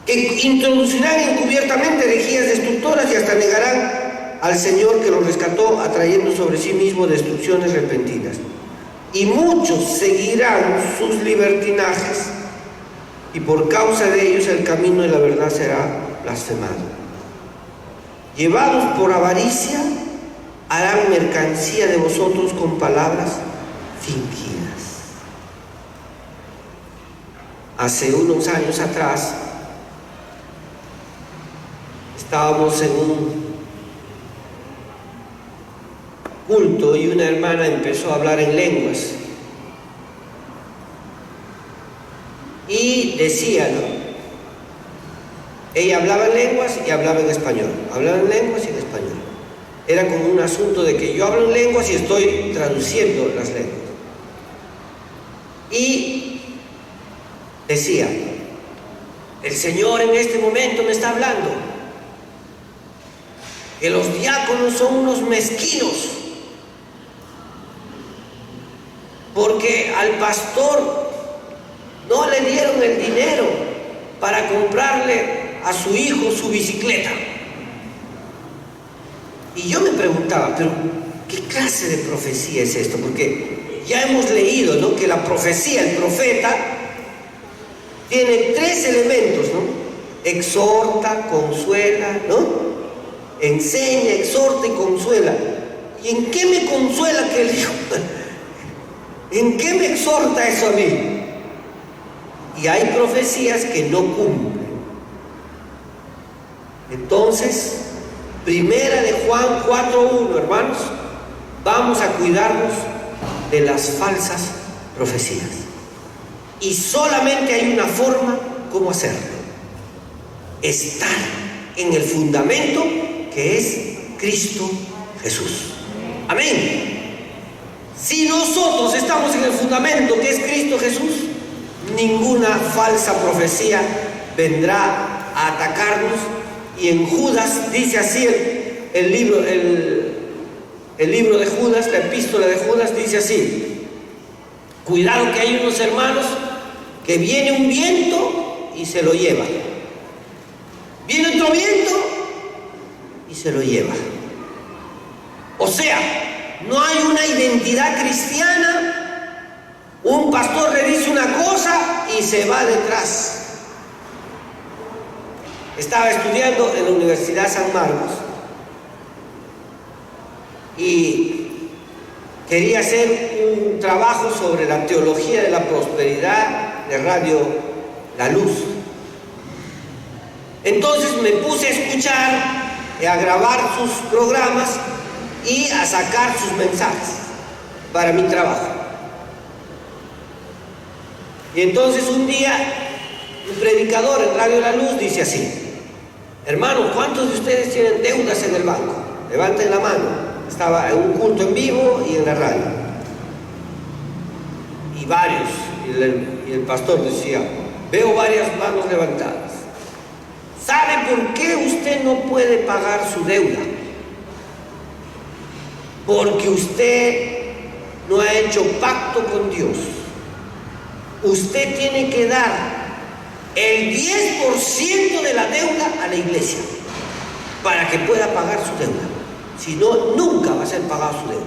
que introducirán encubiertamente herejías destructoras y hasta negarán al Señor que los rescató, atrayendo sobre sí mismo destrucciones repentinas. Y muchos seguirán sus libertinajes, y por causa de ellos el camino de la verdad será blasfemado. Llevados por avaricia, harán mercancía de vosotros con palabras fingidas. Hace unos años atrás estábamos en un culto y una hermana empezó a hablar en lenguas y decía, ¿no? Ella hablaba en lenguas y hablaba en español, hablaba en lenguas y en español. Era como un asunto de que yo hablo en lenguas y estoy traduciendo las lenguas. Y decía: el Señor en este momento me está hablando que los diáconos son unos mezquinos, porque al pastor no le dieron el dinero para comprarle a su hijo su bicicleta. Y yo me preguntaba, pero ¿qué clase de profecía es esto? Porque ya hemos leído, ¿no?, que la profecía, el profeta, tiene 3 elementos, ¿no? Exhorta, consuela, ¿no? Enseña, exhorta y consuela. ¿Y en qué me consuela que el hijo? ¿En qué me exhorta eso a mí? Y hay profecías que no cumplen. Entonces, Primera de Juan 4:1, hermanos, vamos a cuidarnos de las falsas profecías. Y solamente hay una forma como hacerlo: estar en el fundamento que es Cristo Jesús. Amén. Si nosotros estamos en el fundamento que es Cristo Jesús, ninguna falsa profecía vendrá a atacarnos. Y en Judas dice así el libro de Judas, la epístola de Judas dice así: cuidado que hay unos hermanos que viene un viento y se lo lleva, viene otro viento y se lo lleva. O sea, no hay una identidad cristiana. Un pastor le dice una cosa y se va detrás. Estaba estudiando en la Universidad San Marcos y quería hacer un trabajo sobre la teología de la prosperidad, de Radio La Luz. Entonces me puse a escuchar, a grabar sus programas y a sacar sus mensajes para mi trabajo. Y entonces un día un predicador en Radio La Luz dice así: hermanos, ¿cuántos de ustedes tienen deudas en el banco? Levanten la mano. Estaba en un culto en vivo y en la radio. Y varios. Y el pastor decía: veo varias manos levantadas. ¿Sabe por qué usted no puede pagar su deuda? Porque usted no ha hecho pacto con Dios. Usted tiene que dar el 10% de la deuda a la iglesia para que pueda pagar su deuda. Si no, nunca va a ser pagada su deuda.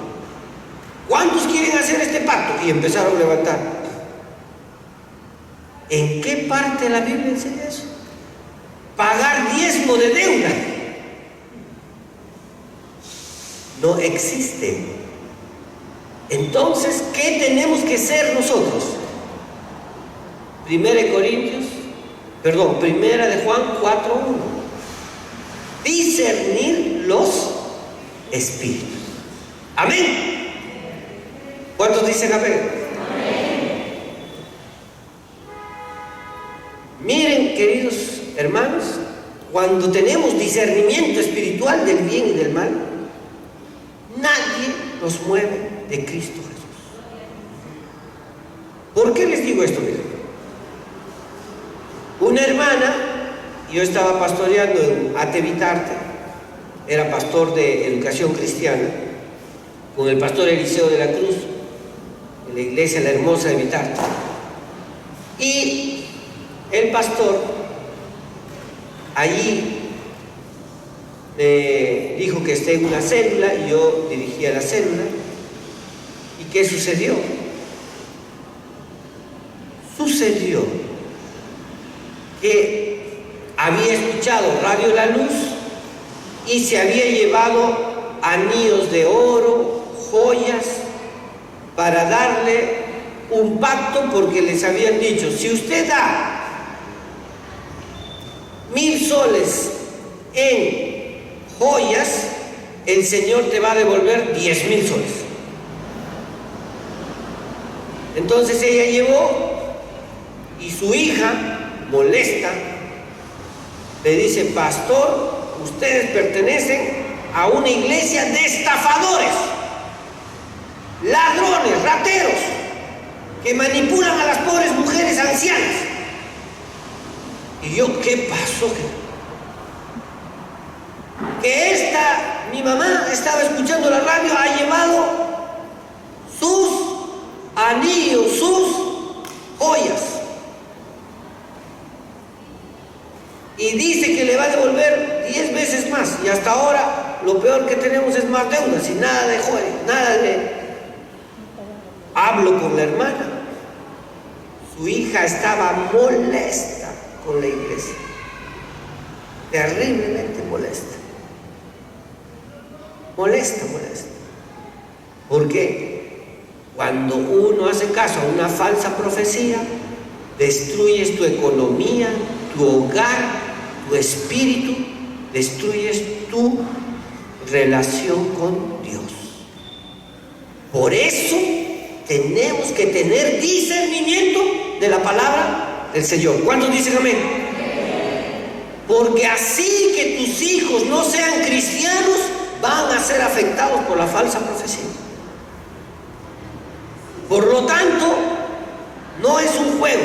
¿Cuántos quieren hacer este pacto? Y empezaron a levantar. ¿En qué parte de la Biblia enseña eso? Pagar diezmo de deuda. No existe. Entonces, ¿qué tenemos que ser nosotros? Primera de Juan 4:1. Discernir los espíritus. Amén. ¿Cuántos dicen amén? Amén. Miren, queridos hermanos, cuando tenemos discernimiento espiritual del bien y del mal, nadie nos mueve de Cristo Jesús. ¿Por qué les digo esto? Una hermana, yo estaba pastoreando en Atevitarte, era pastor de educación cristiana, con el pastor Eliseo de la Cruz, en la iglesia La Hermosa de Vitarte. Y el pastor allí me dijo que esté en una célula, y yo dirigía la célula. ¿Y qué sucedió? Sucedió que había escuchado Radio La Luz y se había llevado anillos de oro, joyas, para darle un pacto, porque les habían dicho: si usted da 1,000 soles en joyas, el Señor te va a devolver 10,000 soles. Entonces ella llevó, y su hija, molesta, le dice: pastor, ustedes pertenecen a una iglesia de estafadores, ladrones, rateros, que manipulan a las pobres mujeres ancianas. Y yo, ¿qué pasó? Que mi mamá estaba escuchando la radio, ha llevado sus anillos, sus joyas, y dice que le va a devolver 10 veces más. Y hasta ahora lo peor que tenemos es más deudas y nada de joyas, nada de... Hablo con la hermana. Su hija estaba molesta con la iglesia, terriblemente molesta. Molesta. Porque cuando uno hace caso a una falsa profecía, destruyes tu economía, tu hogar, tu espíritu, destruyes tu relación con Dios. Por eso tenemos que tener discernimiento de la palabra del Señor. ¿Cuántos dicen amén? Porque así que tus hijos no sean cristianos, van a ser afectados por la falsa profecía. Por lo tanto, no es un juego.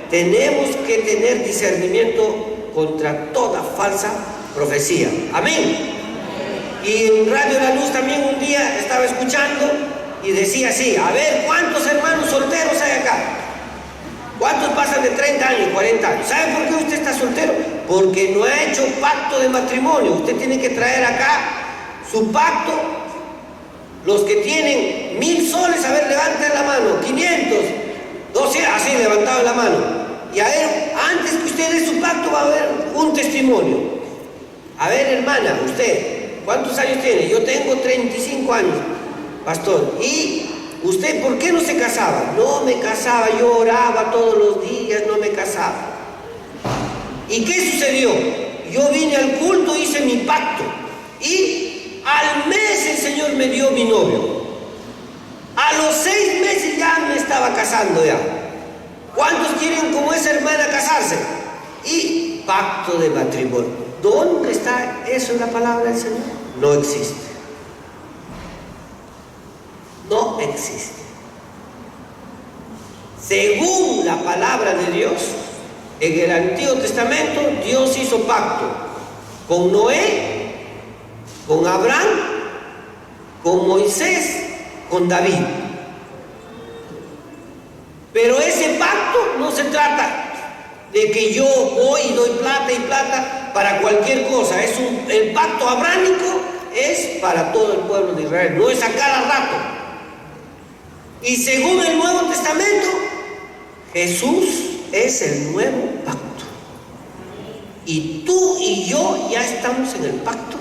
Tenemos que tener discernimiento contra toda falsa profecía. Amén. Y en Radio La Luz también un día estaba escuchando y decía así: a ver, ¿cuántos hermanos solteros hay acá? ¿Cuántos pasan de 30 años, 40 años? ¿Sabe por qué usted está soltero? Porque no ha hecho pacto de matrimonio. Usted tiene que traer acá su pacto. Los que tienen 1,000 soles, a ver, levanten la mano. 500, 12, así levantado la mano. Y a ver, antes que usted dé su pacto va a haber un testimonio. A ver, hermana, usted, ¿cuántos años tiene? Yo tengo 35 años, pastor. Y ¿usted por qué no se casaba? No me casaba, yo oraba todos los días, no me casaba. ¿Y qué sucedió? Yo vine al culto, hice mi pacto y al mes el Señor me dio mi novio. A los 6 meses ya me estaba casando ya. ¿Cuántos quieren como esa hermana casarse? Y pacto de matrimonio. ¿Dónde está eso en la palabra del Señor? No existe. No existe. Según la palabra de Dios, en el Antiguo Testamento, Dios hizo pacto con Noé, con Abraham, con Moisés, con David. Pero ese pacto no se trata de que yo voy y doy plata y plata para cualquier cosa. El pacto abrámico es para todo el pueblo de Israel, no es a cada rato. Y según el Nuevo Testamento, Jesús es el nuevo pacto. Y tú y yo ya estamos en el pacto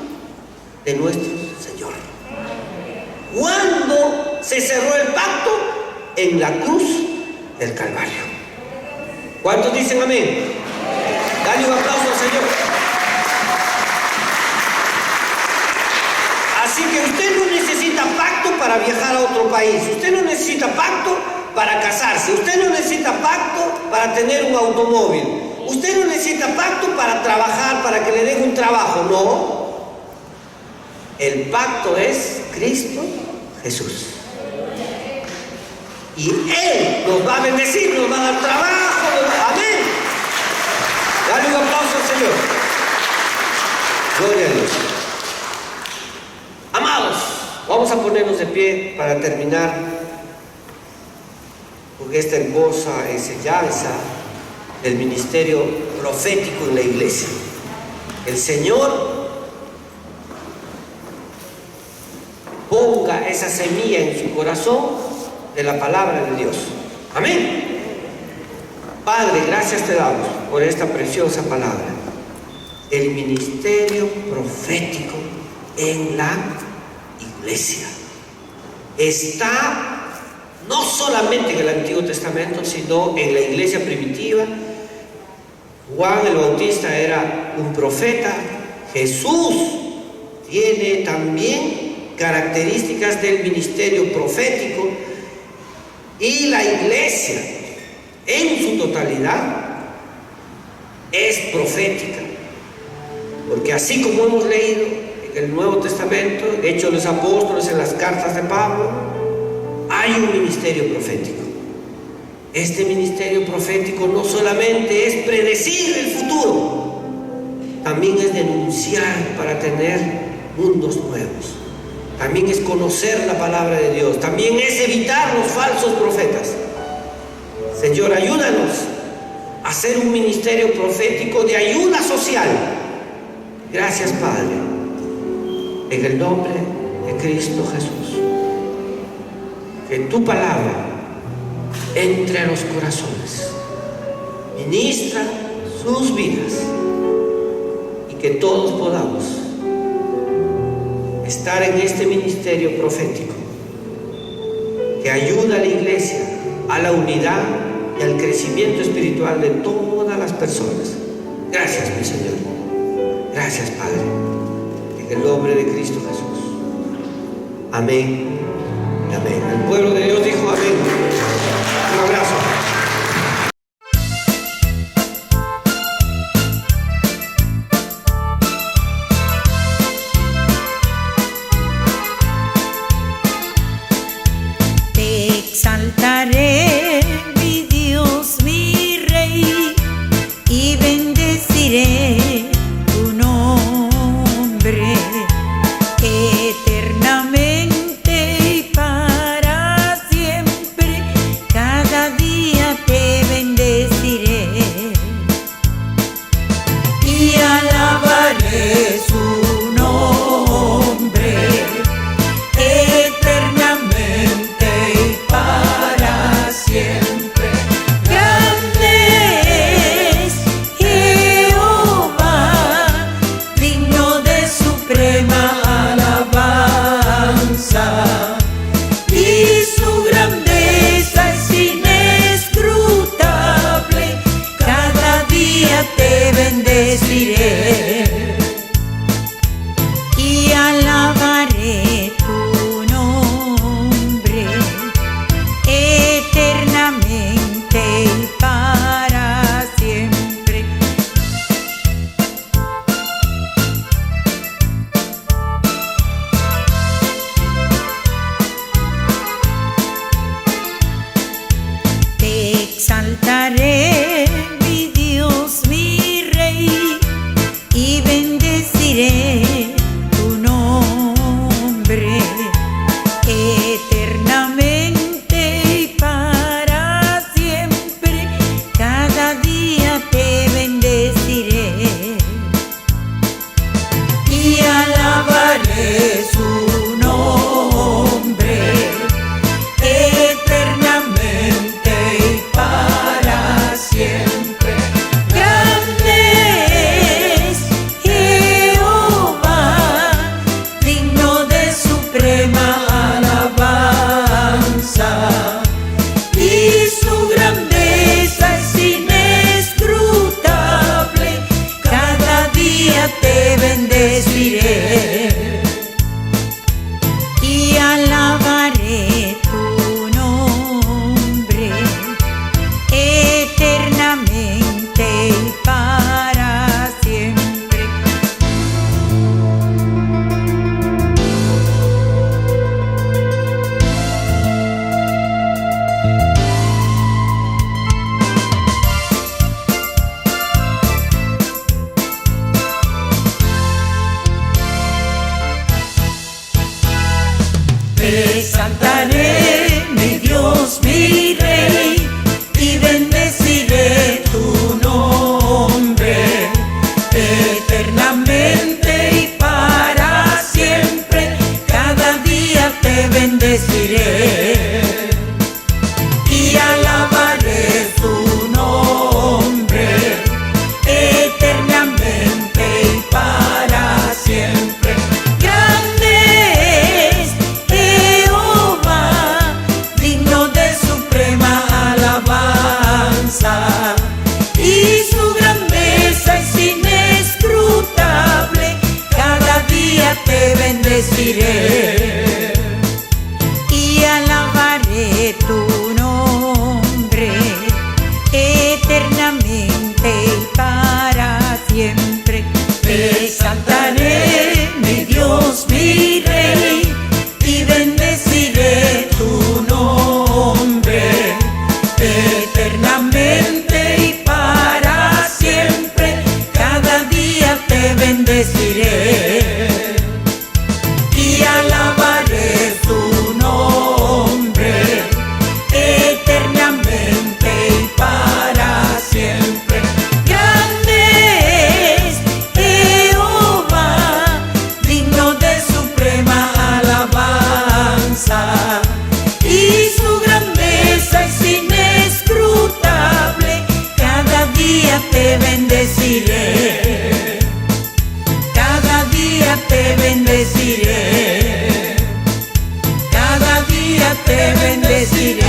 de nuestro Señor. ¿Cuándo se cerró el pacto? En la cruz del Calvario. ¿Cuántos dicen amén? Dale un aplauso al Señor. Así que usted no necesita pacto para viajar a otro país. Usted no necesita pacto para casarse. Usted no necesita pacto para tener un automóvil. Usted no necesita pacto para trabajar, para que le den un trabajo. No. El pacto es Cristo Jesús. Y Él nos va a bendecir, nos va a dar trabajo. Amén. Dale un aplauso al Señor. Gloria a Dios. Amados, vamos a ponernos de pie para terminar con esta hermosa enseñanza del ministerio profético en la iglesia. El Señor ponga esa semilla en su corazón de la palabra de Dios. Amén. Padre, gracias te damos por esta preciosa palabra. El ministerio profético en la iglesia está no solamente en el Antiguo Testamento, sino en la iglesia primitiva. Juan el Bautista era un profeta. Jesús tiene también características del ministerio profético. Y la iglesia en su totalidad es profética, porque así como hemos leído en el Nuevo Testamento, Hechos de los Apóstoles, en las cartas de Pablo, hay un ministerio profético. Este ministerio profético no solamente es predecir el futuro, también es denunciar para tener mundos nuevos. También es conocer la palabra de Dios. También es evitar los falsos profetas. Señor, ayúdanos a hacer un ministerio profético de ayuda social. Gracias, Padre. En el nombre de Cristo Jesús. Que tu palabra entre a los corazones. Ministra sus vidas. Y que todos podamos estar en este ministerio profético que ayuda a la iglesia a la unidad y al crecimiento espiritual de todas las personas. Gracias, mi Señor. Gracias, Padre. En el nombre de Cristo Jesús. Amén. Amén. El pueblo de Dios dijo amén. Un abrazo. Exaltaré, mi Dios, mi Rey, y bendeciré tu nombre eternamente y para siempre. alabaré tu nombre eternamente y para siempre. Te exaltaré, mi Dios, mi Rey, y bendeciré tu nombre eternamente y para siempre. Cada día te bendeciré y alabaré tu nombre eternamente y para siempre. Grande es Jehová, digno de suprema alabanza, y su grandeza es inescrutable. Cada día te bendeciré y alabaré tu nombre eternamente y para siempre. Te exaltaré, mi Dios, mi Rey, y bendeciré tu nombre eternamente y para siempre. Cada día te bendeciré y alabaré tu nombre eternamente y para siempre. Grande es Jehová, digno de suprema alabanza, y su grandeza es inescrutable. Cada día te bendeciré, cada día te bendeciré, cada día te bendeciré.